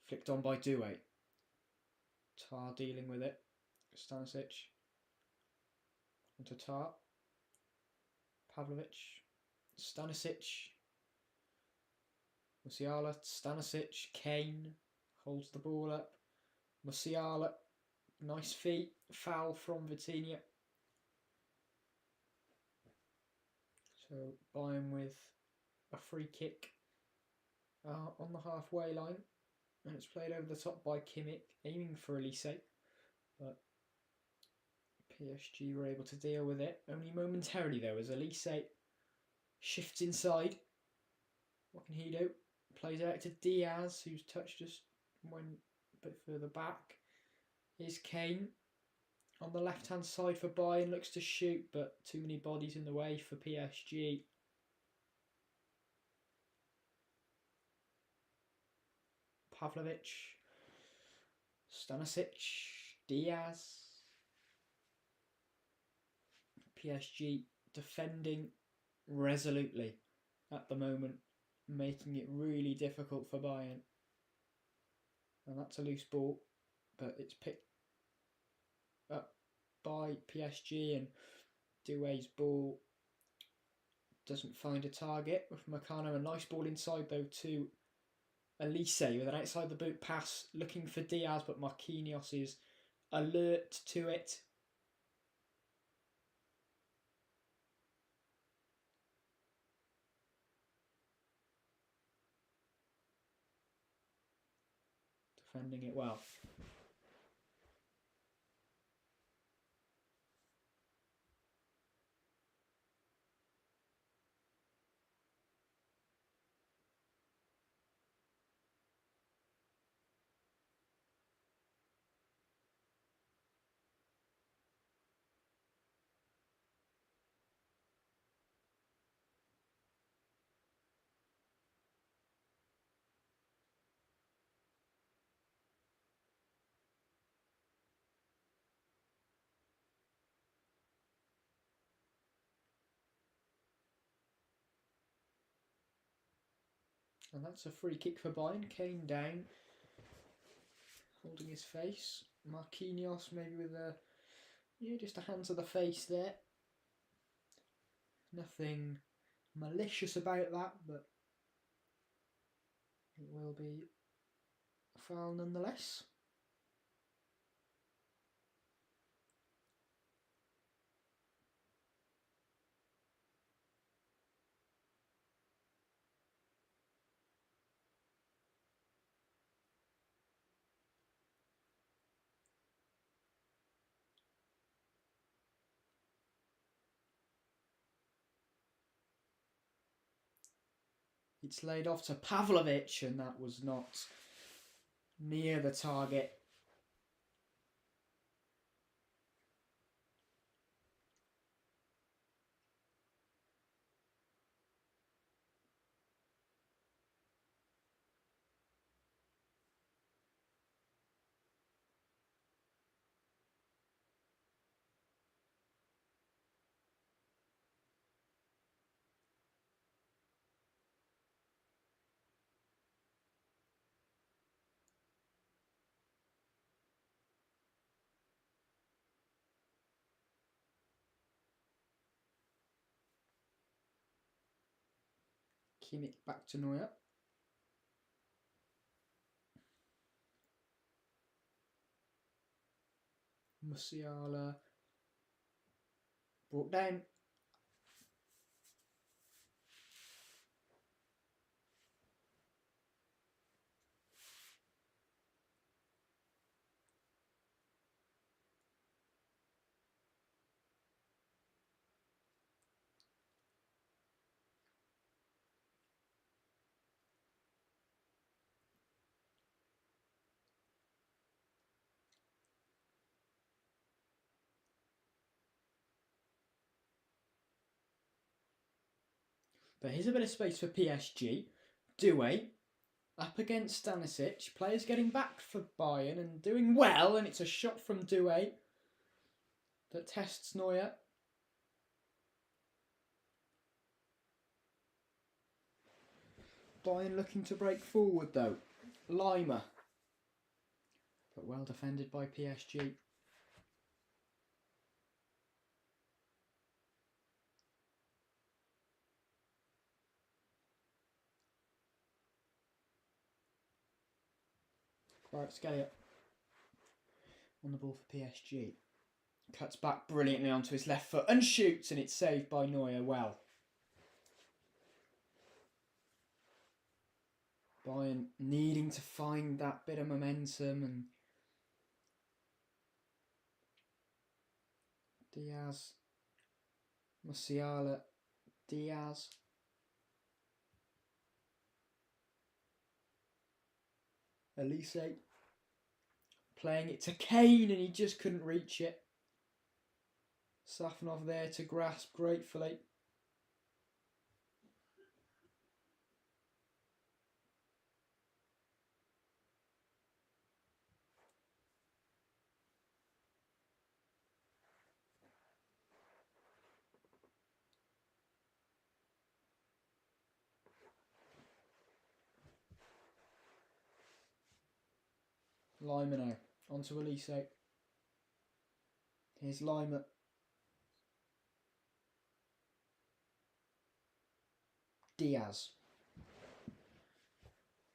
Flicked on by Due. Tar dealing with it. Stanisic. Onto Tar. Pavlovic. Stanisic. Musiala. Stanisic. Kane holds the ball up. Musiala. Nice feet. Foul from Vitinha. So Bayern with a free kick on the halfway line. And it's played over the top by Kimmich, aiming for Elise. But PSG were able to deal with it. Only momentarily though, as Elise shifts inside. What can he do? Plays it out to Diaz, whose touch just went a bit further back. Here's Kane. On the left-hand side for Bayern, looks to shoot, but too many bodies in the way for PSG. Pavlovic, Stanisic, Diaz. PSG defending resolutely at the moment, making it really difficult for Bayern. And that's a loose ball, but it's picked up by PSG, and Doué's ball doesn't find a target with Makano. A nice ball inside though to Elise with an outside the boot pass, looking for Diaz, but Marquinhos is alert to it. Defending it well. And that's a free kick for Bayern. Kane down, holding his face. Marquinhos maybe with just a hand to the face there. Nothing malicious about that, but it will be a foul nonetheless. It's laid off to Pavlovic, and that was not near the target. Kimmich back to Neuer. Musiala brought down. But here's a bit of space for PSG. Doué up against Stanisic. Players getting back for Bayern and doing well, and it's a shot from Doué that tests Neuer. Bayern looking to break forward though. Lima. But well defended by PSG. Kvaratskhelia on the ball for PSG. Cuts back brilliantly onto his left foot and shoots, and it's saved by Neuer well. Bayern needing to find that bit of momentum, and Diaz, Musiala, Diaz. Elise playing it to Kane, and he just couldn't reach it. Safanov there to grasp gratefully. Lima now, onto Elise. Here's Lima. Diaz.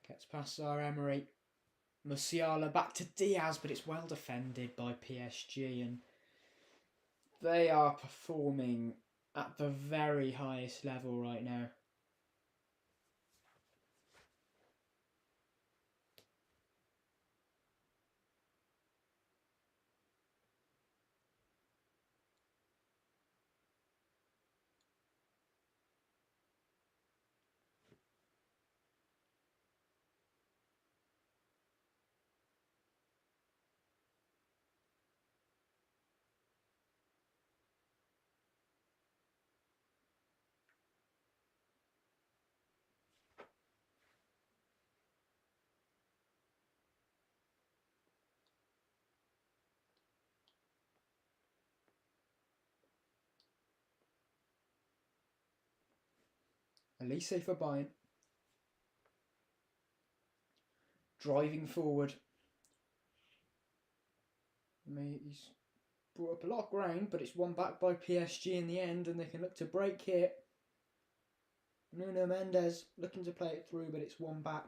Gets past our Emery. Musiala back to Diaz, but it's well defended by PSG, and they are performing at the very highest level right now. Elise for Bayern. Driving forward. He's brought up a lot of ground, but it's won back by PSG in the end, and they can look to break here. Nuno Mendes looking to play it through, but it's won back.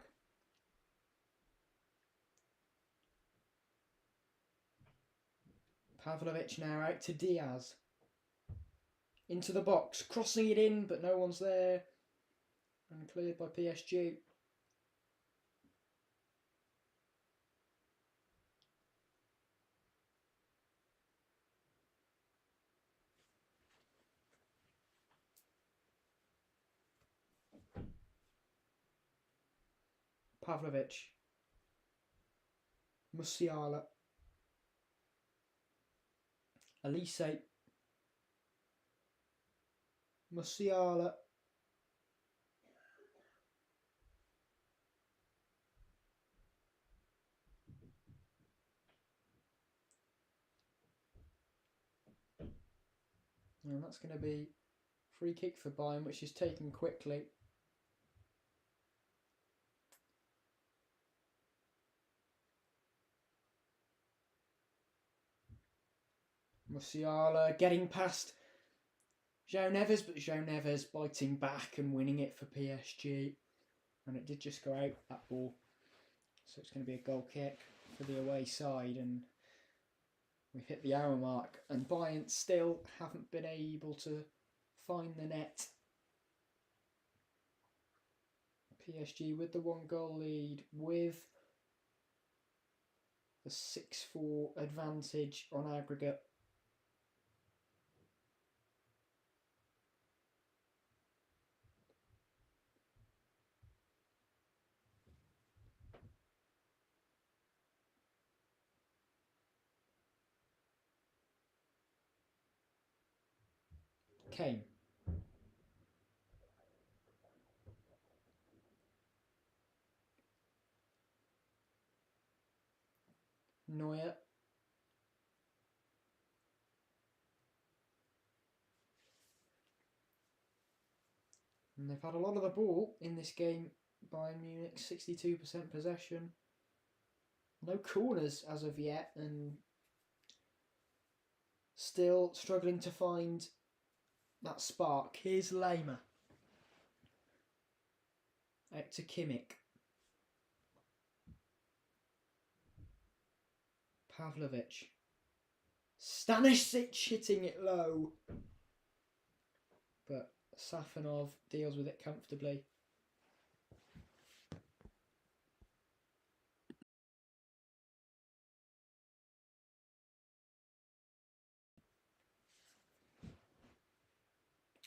Pavlovic now out to Diaz. Into the box, crossing it in, but no one's there. And cleared by PSG. Pavlovic. Musiala. Elise. Musiala. And that's going to be free kick for Bayern, which is taken quickly. Musiala getting past João Neves, but João Neves biting back and winning it for PSG. And it did just go out, that ball. So it's going to be a goal kick for the away side. And We've hit the hour mark, and Bayern still haven't been able to find the net. PSG with the 1-goal lead, with the 6-4 advantage on aggregate. Kane. Neuer. And they've had a lot of the ball in this game. Bayern Munich, 62% possession. No corners as of yet, and still struggling to find that spark. Here's Lehmer. Out to Kimmich. Pavlovic. Stanisic hitting it low. But Safanov deals with it comfortably.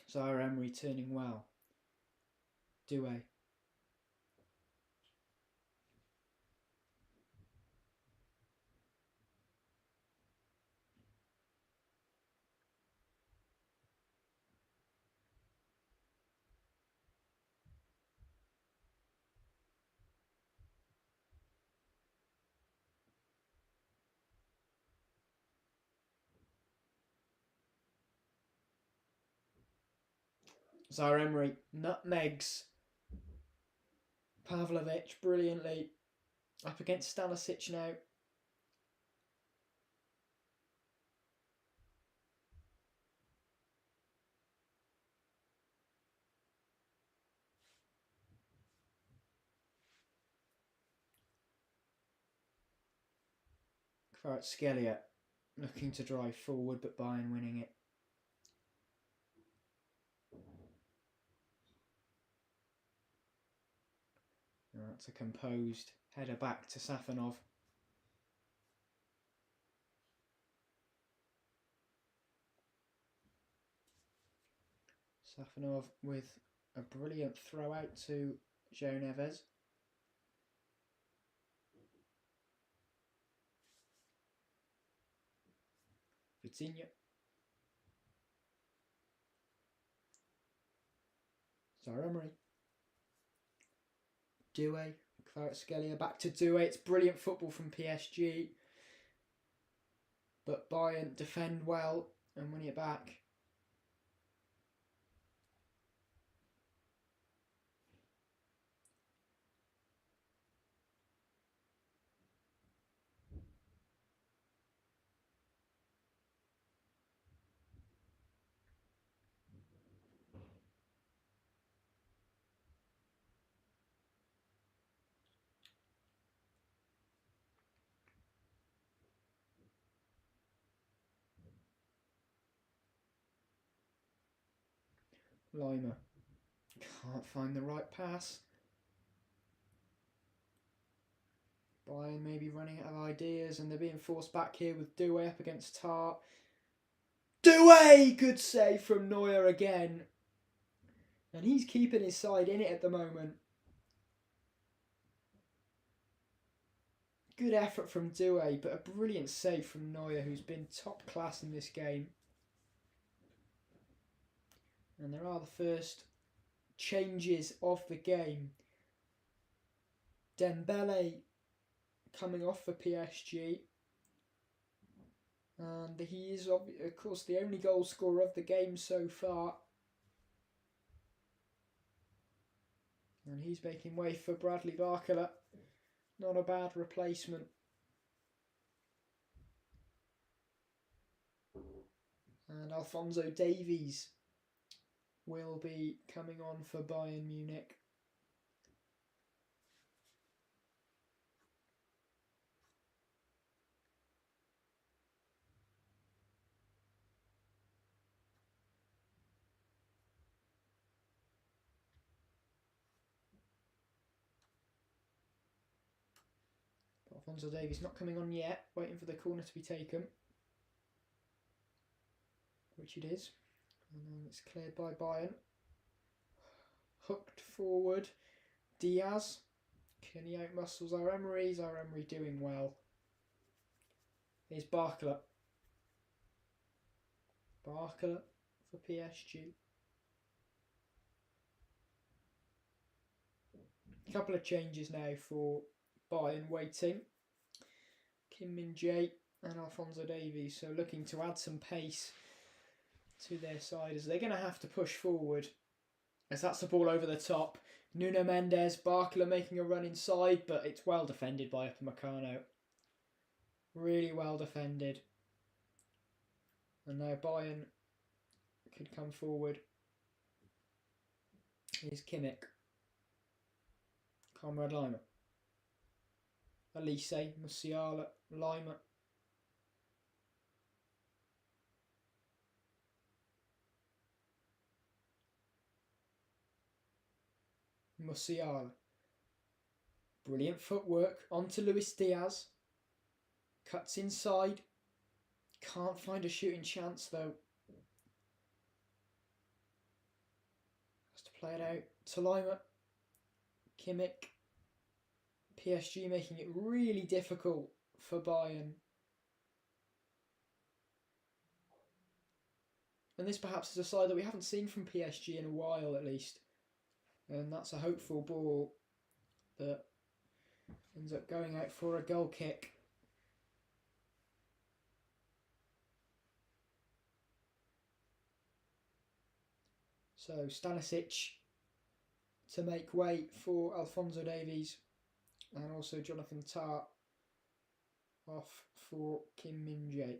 Zaire Emery turning well. Doué. Zaire Emery nutmegs Pavlovic brilliantly. Up against Stanisic now. Kvaratskhelia looking to drive forward, but Bayern winning it. That's a composed header back to Safanov. Safanov with a brilliant throw out to João Neves. Vitinha. Zaire Emery. Doué. Kvaratskhelia back to Doué. It's brilliant football from PSG. But Bayern defend well and win it back. Lehmer can't find the right pass. Bayern maybe running out of ideas, and they're being forced back here with Doué up against Tar. Doué! Good save from Neuer again. And he's keeping his side in it at the moment. Good effort from Doué, but a brilliant save from Neuer, who's been top class in this game. And there are the first changes of the game. Dembele coming off for PSG. And he is, of course, the only goal scorer of the game so far. And he's making way for Bradley Barcola. Not a bad replacement. And Alphonso Davies will be coming on for Bayern Munich. Alphonso Davies not coming on yet, waiting for the corner to be taken. Which it is. And then it's cleared by Bayern. Hooked forward. Diaz. Can he outmuscle Zaire-Emery? Zaire-Emery doing well. Here's Barcola. Barcola for PSG. A couple of changes now for Bayern waiting. Kim Min-jae and Alphonso Davies. So looking to add some pace to their side as they're going to have to push forward. As that's the ball over the top. Nuno Mendes, Barcola making a run inside, but it's well defended by Upamecano. Really well defended. And now Bayern could come forward. Here's Kimmich. Conrad Lima. Elise, Musiala, Lima. Musiala. Brilliant footwork onto Luis Diaz. Cuts inside. Can't find a shooting chance though. Has to play it out to Lima. Kimmich. PSG making it really difficult for Bayern. And this perhaps is a side that we haven't seen from PSG in a while at least. And that's a hopeful ball that ends up going out for a goal kick. So Stanisic to make way for Alphonso Davies and also Jonathan Tah off for Kim Min-jae.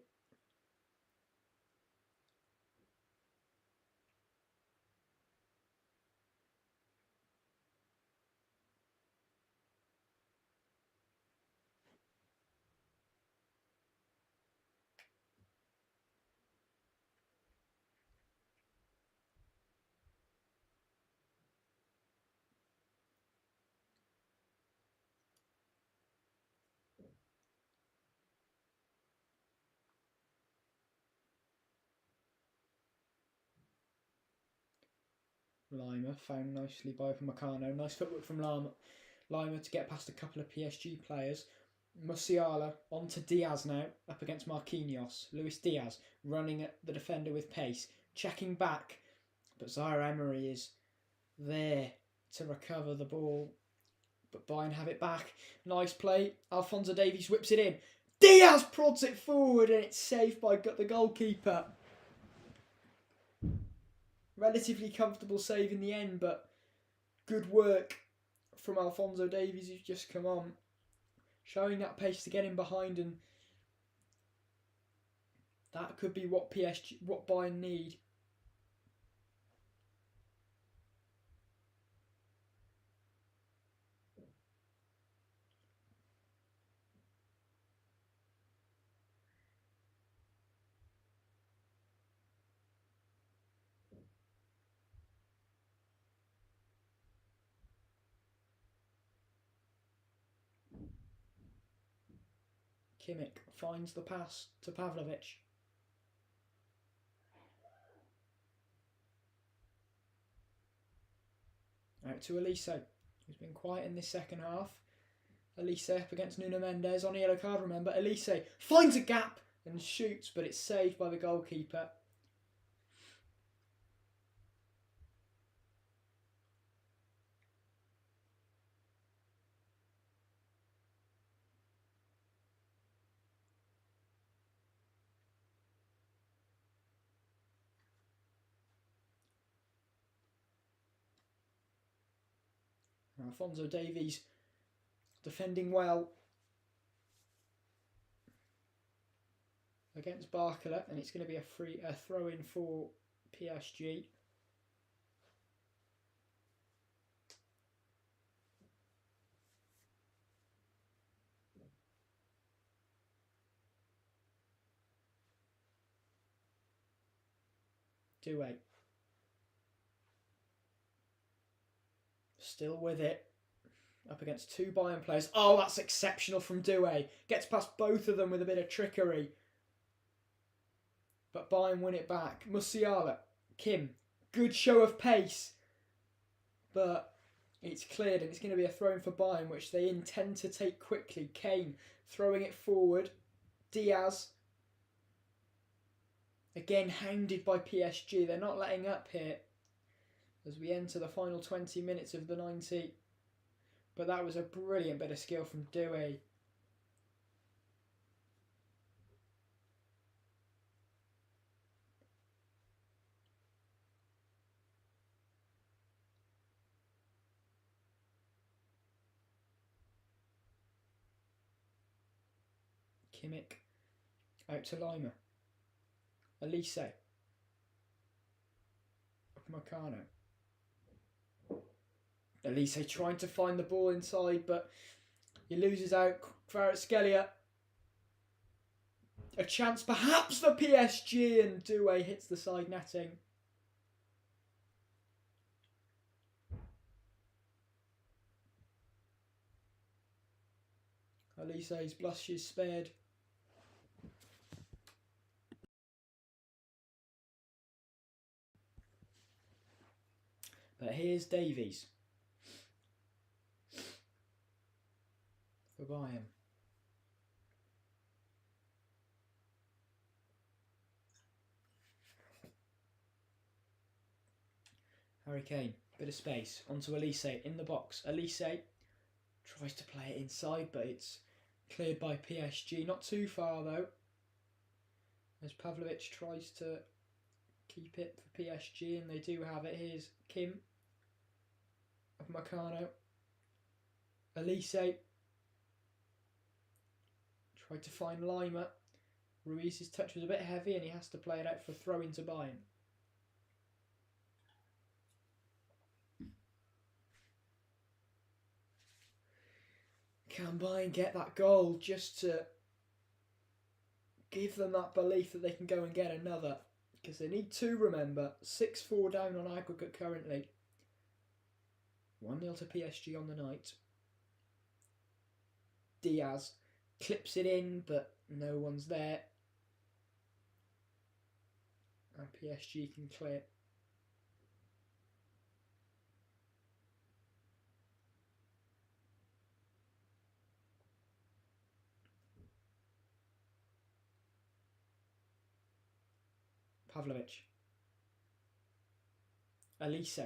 Lima found nicely by Upamecano. Nice footwork from Lima to get past a couple of PSG players. Musiala onto Diaz now, up against Marquinhos. Luis Diaz running at the defender with pace, checking back, but Zaire-Emery is there to recover the ball. But Bayern have it back. Nice play. Alphonso Davies whips it in. Diaz prods it forward and it's saved by the goalkeeper. Relatively comfortable save in the end, but good work from Alphonso Davies who's just come on. Showing that pace to get him behind, and that could be what Bayern need. Kimmich finds the pass to Pavlovic. Out to Elise, who's been quiet in this second half. Elise up against Nuno Mendes on a yellow card, remember. Elise finds a gap and shoots, but it's saved by the goalkeeper. Alphonso Davies defending well against Barcola, and it's going to be a throw in for PSG. Doué. Still with it. Up against two Bayern players. Oh, that's exceptional from Doué. Gets past both of them with a bit of trickery. But Bayern win it back. Musiala, Kim, good show of pace. But it's cleared and it's going to be a throw-in for Bayern, which they intend to take quickly. Kane throwing it forward. Diaz. Again, hounded by PSG. They're not letting up here as we enter the final 20 minutes of the 90. But that was a brilliant bit of skill from Doué. Kimmich out to Lima. Elise. Upamecano. Elise trying to find the ball inside, but he loses out. Kvaratskhelia. A chance perhaps for PSG, and Doué hits the side netting. Elise's blushes spared. But here's Davies for Bayern. Harry Kane, bit of space, onto Elise, in the box. Elise tries to play it inside, but it's cleared by PSG. Not too far though, as Pavlovic tries to keep it for PSG, and they do have it. Here's Kim of Meccano. Elise tried to find Lima. Ruiz's touch was a bit heavy and he has to play it out for a throw into Bayern. Can Bayern get that goal just to give them that belief that they can go and get another? Because they need two, remember. 6-4 down on aggregate currently. 1-0 to PSG on the night. Diaz clips it in, but no one's there. And PSG can clear. Pavlovic. Elise.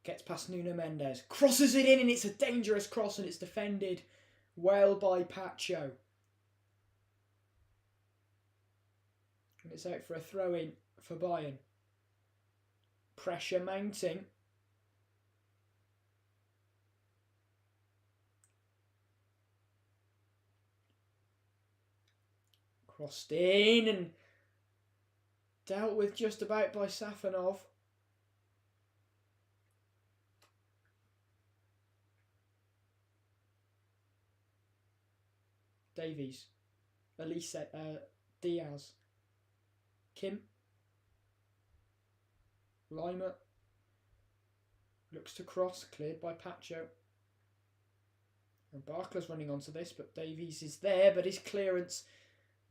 Gets past Nuno Mendes. Crosses it in, and it's a dangerous cross, and it's defended well by Pacho. And it's out for a throw-in for Bayern. Pressure mounting. Crossed in and dealt with just about by Safanov. Davies. Elise. Diaz. Kim. Lima. Looks to cross. Cleared by Pacho. And Barkla's running onto this, but Davies is there, but his clearance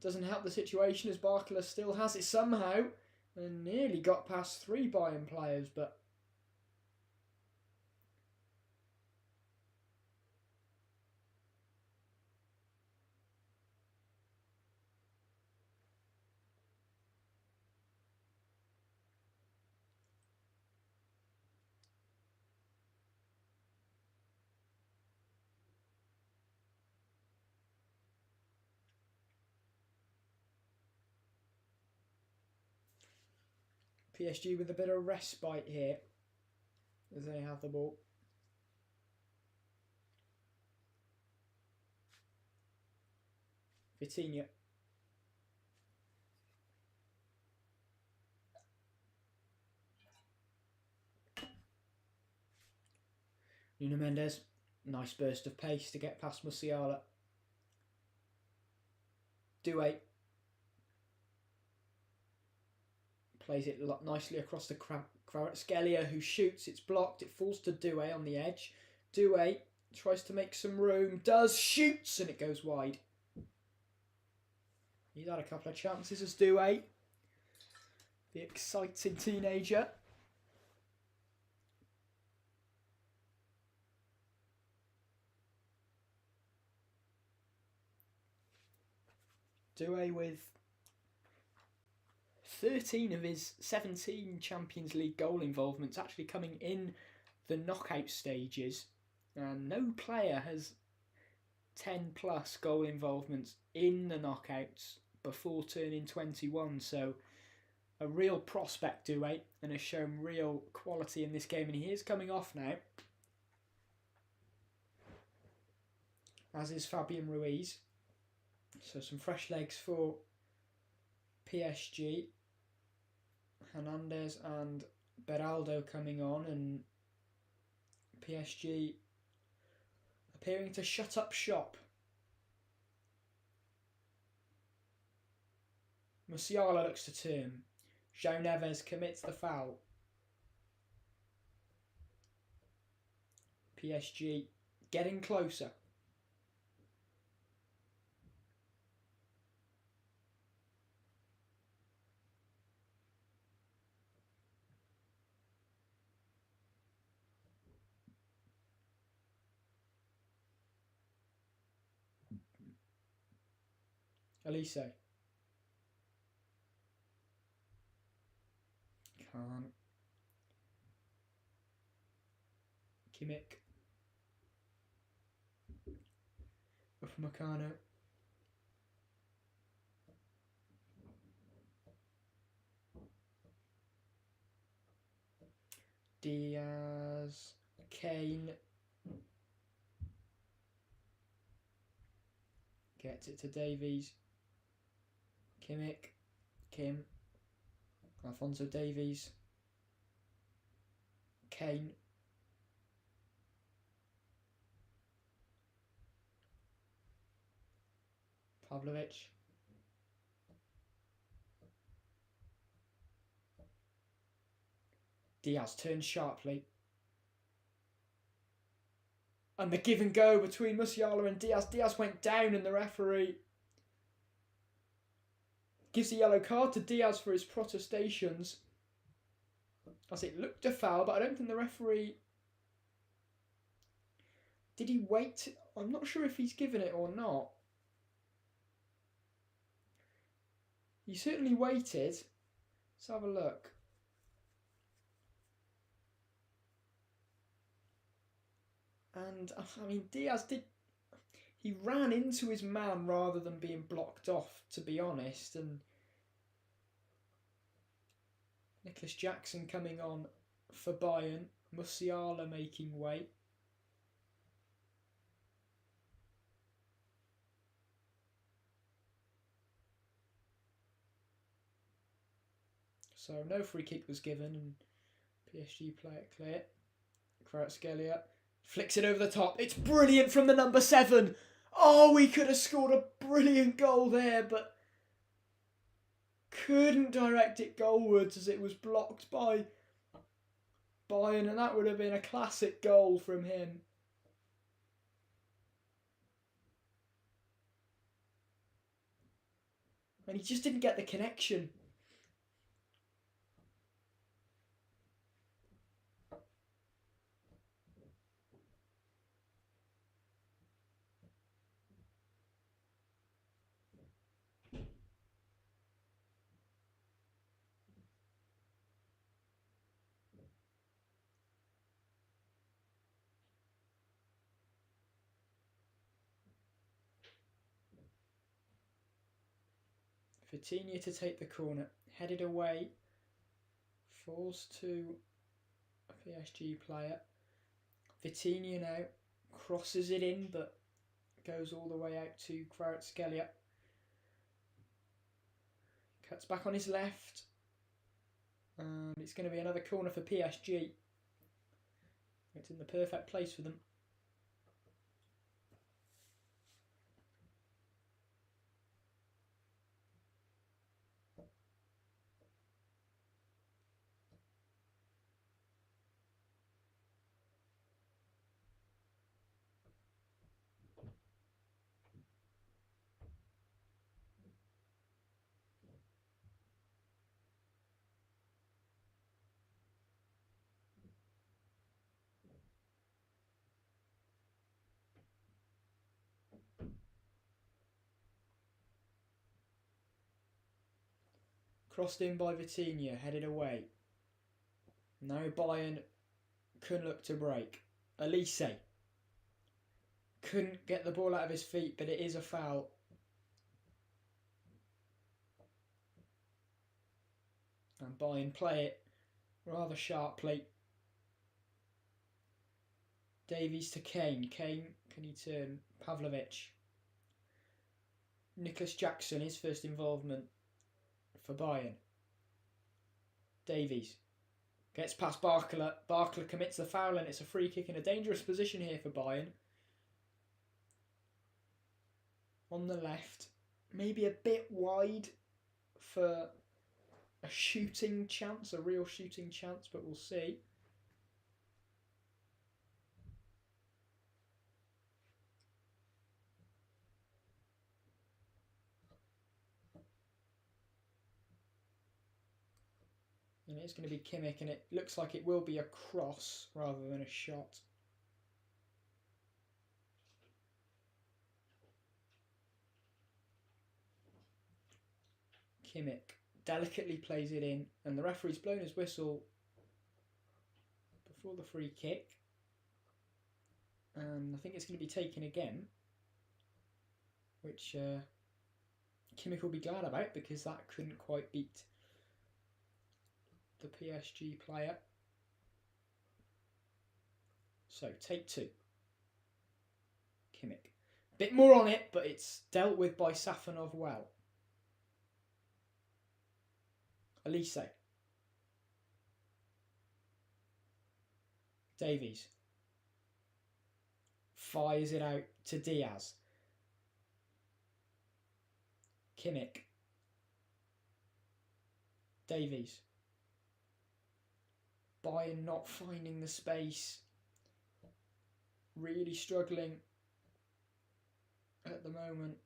doesn't help the situation as Barkla still has it somehow and nearly got past 3 Bayern players, but PSG with a bit of respite here as they have the ball. Vitinha. Nuno Mendes. Nice burst of pace to get past Musiala. Doué. Plays it nicely across to Kvaratskhelia, who shoots. It's blocked. It falls to Doué on the edge. Doué tries to make some room, shoots, and it goes wide. He's had a couple of chances as Doué, the exciting teenager. Doué with 13 of his 17 Champions League goal involvements actually coming in the knockout stages. And no player has 10 plus goal involvements in the knockouts before turning 21. So a real prospect, Doué, and has shown real quality in this game. And he is coming off now, as is Fabian Ruiz. So some fresh legs for PSG. Hernandez and Beraldo coming on, and PSG appearing to shut up shop. Musiala looks to turn. João Neves commits the foul. PSG getting closer. Elise. Can't. Kimmich. Upamecano. Diaz. Kane. Gets it to Davies. Kimmich. Kim. Alphonso Davies. Kane. Pavlovic. Diaz turns sharply. And the give and go between Musiala and Diaz. Diaz went down and the referee gives a yellow card to Diaz for his protestations. As it looked a foul, but I don't think the referee... Did he wait? I'm not sure if he's given it or not. He certainly waited. Let's have a look. And, I mean, Diaz did... He ran into his man rather than being blocked off, to be honest. And Nicholas Jackson coming on for Bayern. Musiala making way. So no free kick was given and PSG play it clear. Kvaratskhelia flicks it over the top. It's brilliant from the number 7. Oh, we could have scored a brilliant goal there, but couldn't direct it goalwards as it was blocked by Bayern, and that would have been a classic goal from him. And he just didn't get the connection. Vitinha to take the corner, headed away, falls to a PSG player. Vitinha now crosses it in, but goes all the way out to Kvaratskhelia. Cuts back on his left, and it's going to be another corner for PSG. It's in the perfect place for them. Crossed in by Vitinha, headed away. Now Bayern can look to break. Elise couldn't get the ball out of his feet, but it is a foul. And Bayern play it rather sharply. Davies to Kane. Kane, can he turn? Pavlovic. Nicholas Jackson, his first involvement for Bayern. Davies gets past Barkler. Barkler commits the foul and it's a free kick in a dangerous position here for Bayern. On the left. Maybe a bit wide for a shooting chance, a real shooting chance, but we'll see. And it's going to be Kimmich, and it looks like it will be a cross rather than a shot. Kimmich delicately plays it in, and the referee's blown his whistle before the free kick. And I think it's going to be taken again, which Kimmich will be glad about because that couldn't quite beat the PSG player. So, take two. Kimmich. Bit more on it, but it's dealt with by Safonov well. Elise. Davies. Fires it out to Diaz. Kimmich. Davies. Bayern not finding the space. Really struggling at the moment.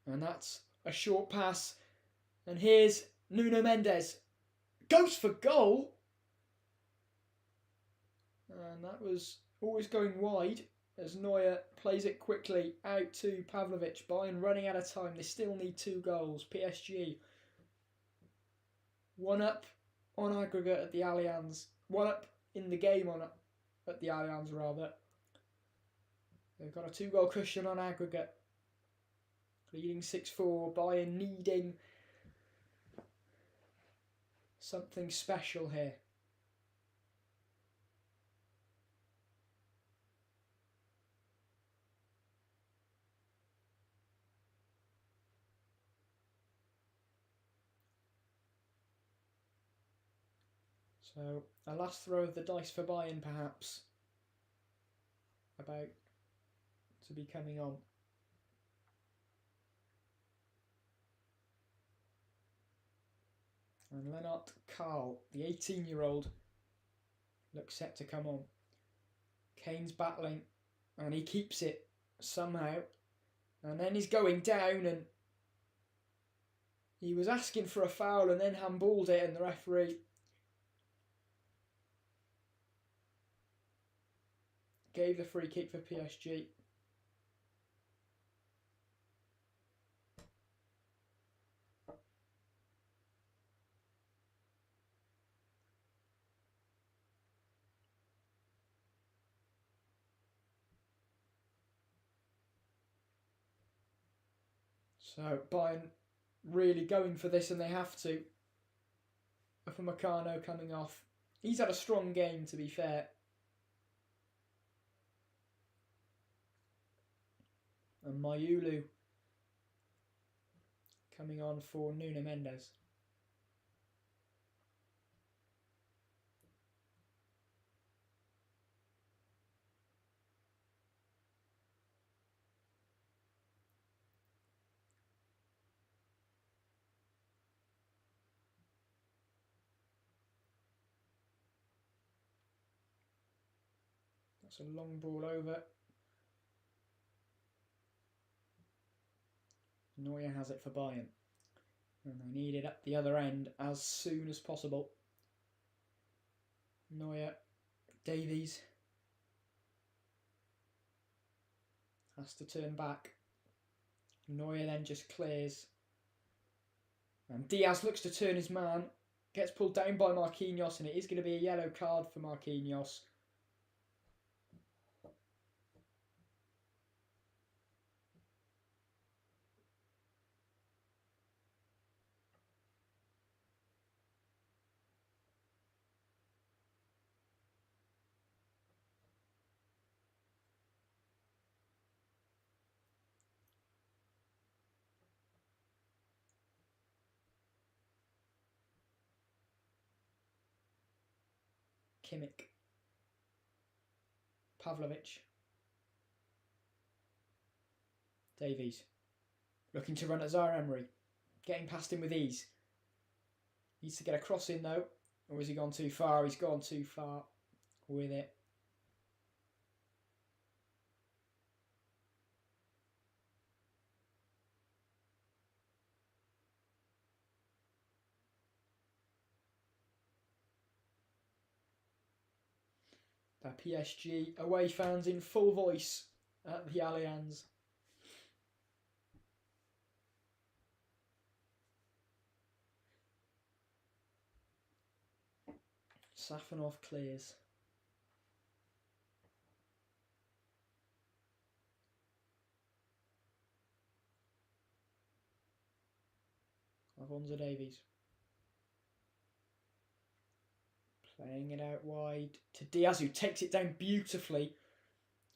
And that's a short pass. And here's Nuno Mendes. Goes for goal. And that was always going wide as Neuer plays it quickly out to Pavlovic. Bayern running out of time. They still need 2 goals. PSG 1 up on aggregate at the Allianz. 1 up in the game at the Allianz rather. They've got a 2-goal cushion on aggregate. Leading 6-4. Bayern needing something special here. So, a last throw of the dice for Bayern, perhaps, about to be coming on. And Lennart Karl, the 18-year-old, looks set to come on. Kane's battling, and he keeps it somehow. And then he's going down, and he was asking for a foul and then handballed it, and the referee gave the free kick for PSG. So Bayern really going for this, and they have to. For Meccano coming off. He's had a strong game, to be fair. And Mayulu coming on for Nuno Mendes. That's a long ball over. Neuer has it for Bayern. And they need it at the other end as soon as possible. Neuer, Davies has to turn back. Neuer then just clears. And Diaz looks to turn his man. Gets pulled down by Marquinhos, and it is going to be a yellow card for Marquinhos. Kimmich. Pavlovic. Davies. Looking to run at Zaire Emery. Getting past him with ease. Needs to get a cross in though. Or has he gone too far? He's gone too far with it. PSG away fans in full voice at the Allianz. Safanov clears. Alphonso Davies. Playing it out wide to Diaz, who takes it down beautifully.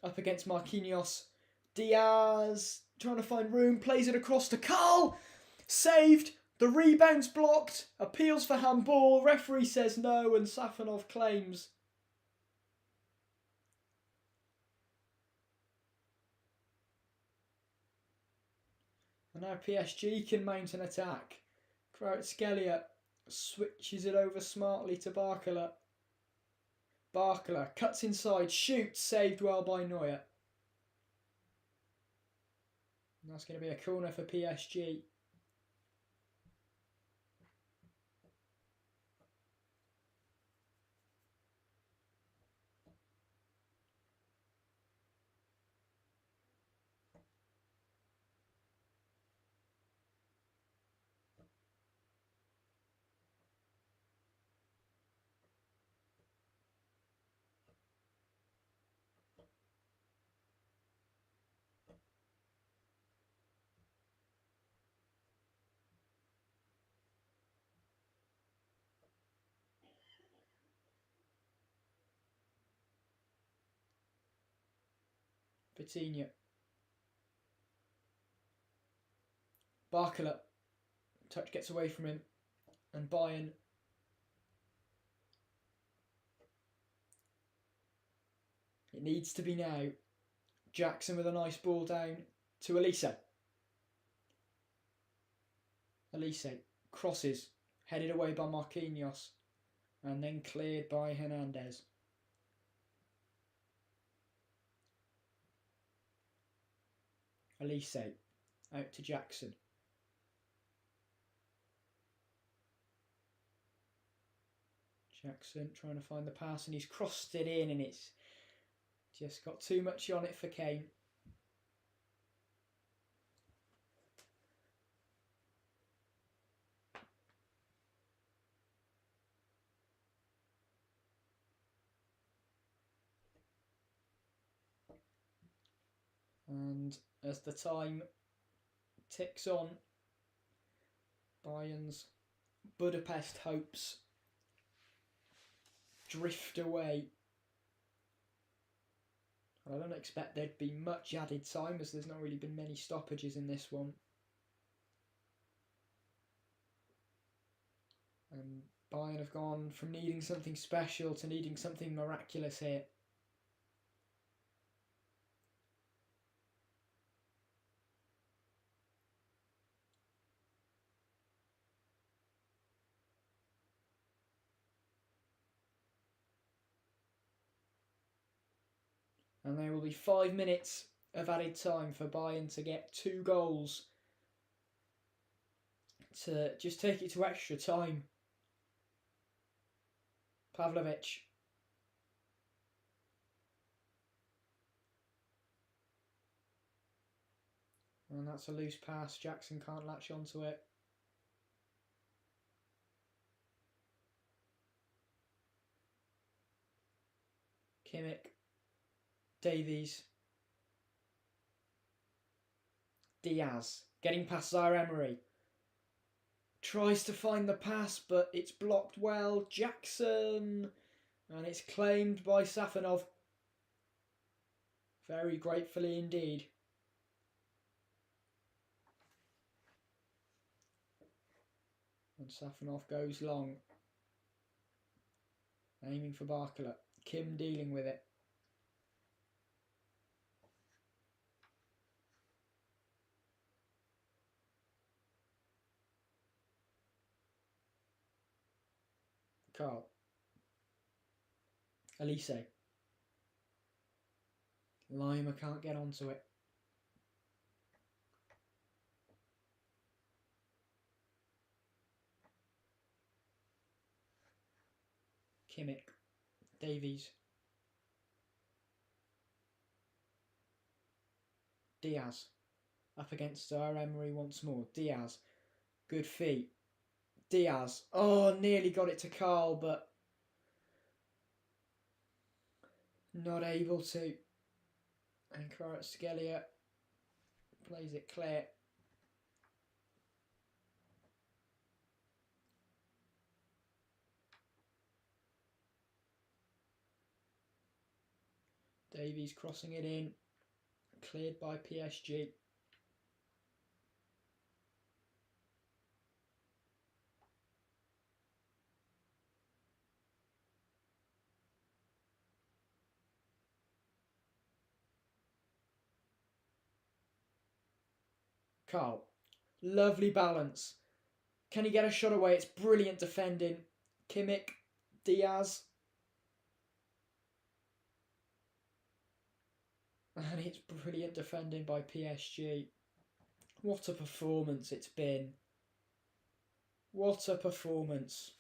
Up against Marquinhos. Diaz trying to find room, plays it across to Carl. Saved. The rebound's blocked. Appeals for handball. Referee says no, and Safanov claims. And now PSG can mount an attack. Kvaratskhelia switches it over smartly to Barcola. Barcola cuts inside, shoots, saved well by Neuer. And that's going to be a corner for PSG. Coutinho. Barcola. Touch gets away from him. And Bayern. It needs to be now. Jackson with a nice ball down to Elise. Elise crosses. Headed away by Marquinhos. And then cleared by Hernandez. Elise out to Jackson. Jackson trying to find the pass, and he's crossed it in, and it's just got too much on it for Kane. And as the time ticks on, Bayern's Budapest hopes drift away. I don't expect there'd be much added time, as there's not really been many stoppages in this one. And Bayern have gone from needing something special to needing something miraculous here. And there will be 5 minutes of added time for Bayern to get 2 goals to just take it to extra time. Pavlovic. And that's a loose pass. Jackson can't latch onto it. Kimmich. Davies. Diaz. Getting past Zaire-Emery. Tries to find the pass, but it's blocked well. Jackson. And it's claimed by Safonov. Very gratefully indeed. And Safonov goes long. Aiming for Barkala. Kim dealing with it. Carl. Elise. Lima can't get onto it. Kimmich. Davies. Diaz. Up against Zaire-Emery once more. Diaz. Good feet. Diaz. Oh, nearly got it to Carl, but not able to. And Kvaratskhelia plays it clear. Davies crossing it in. Cleared by PSG. Carl. Lovely balance. Can he get a shot away? It's brilliant defending. Kimmich. Diaz. And it's brilliant defending by PSG. What a performance it's been. What a performance.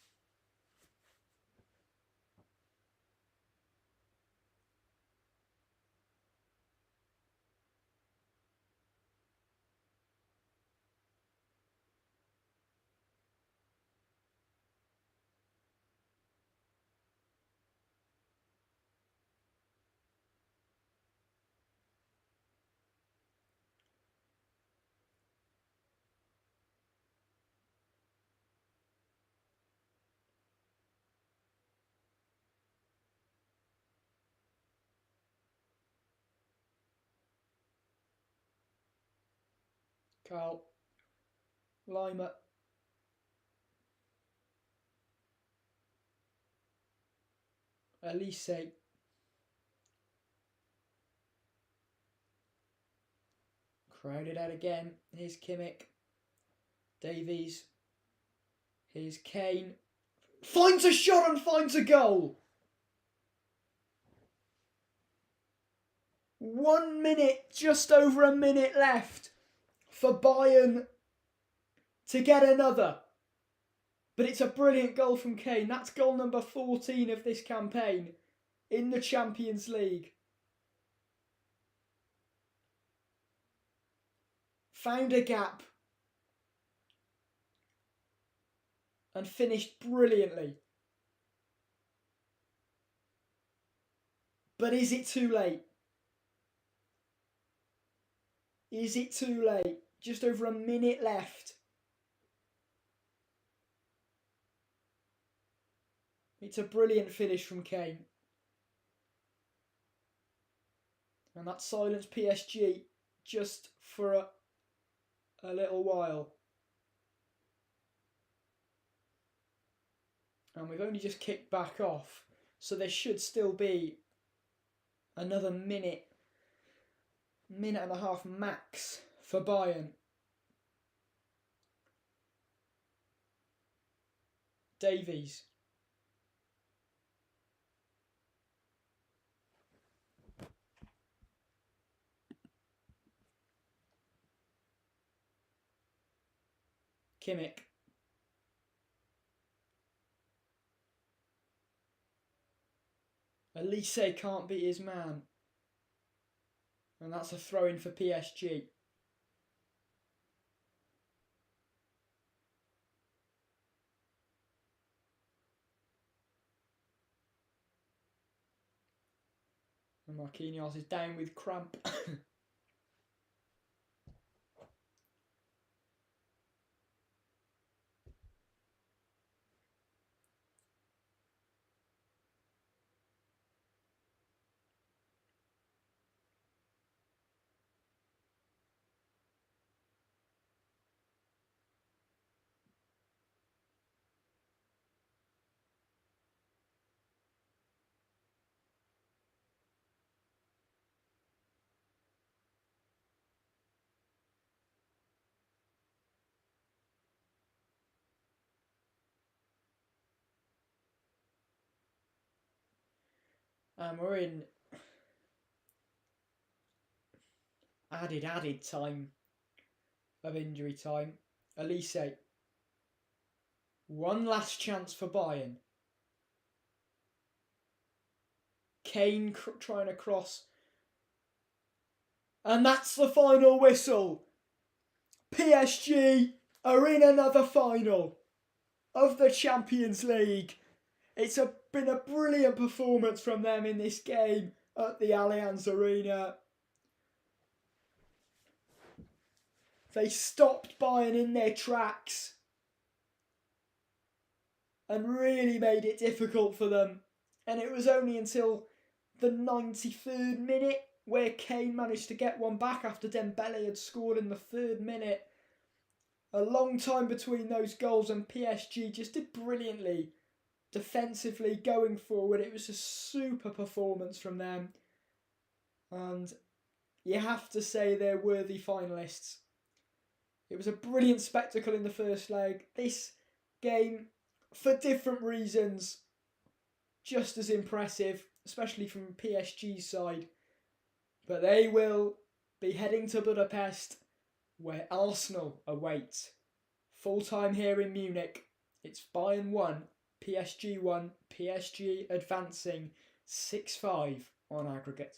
Carl. Lima. Elise. Crowded out again. Here's Kimmich. Davies. Here's Kane. Finds a shot and finds a goal. 1 minute, just over a minute left for Bayern to get another. But it's a brilliant goal from Kane. That's goal number 14 of this campaign in the Champions League. Found a gap and finished brilliantly. But is it too late? Is it too late? Just over a minute left. It's a brilliant finish from Kane. And that silenced PSG just for a little while. And we've only just kicked back off. So there should still be another minute and a half max for Bayern. Davies. Kimmich. Elise can't beat his man. And that's a throw-in for PSG. And Marquinhos is down with cramp. And we're in added time of injury time. Elise, one last chance for Bayern. Kane trying to cross. And that's the final whistle. PSG are in another final of the Champions League. It's been a brilliant performance from them in this game at the Allianz Arena. They stopped Bayern in their tracks and really made it difficult for them. And it was only until the 93rd minute where Kane managed to get one back after Dembele had scored in the 3rd minute. A long time between those goals, and PSG just did brilliantly defensively going forward. It was a super performance from them. And you have to say they're worthy finalists. It was a brilliant spectacle in the first leg. This game, for different reasons, just as impressive, especially from PSG's side. But they will be heading to Budapest, where Arsenal await. Full time here in Munich. It's Bayern 1, PSG 1, PSG advancing 6-5 on aggregate.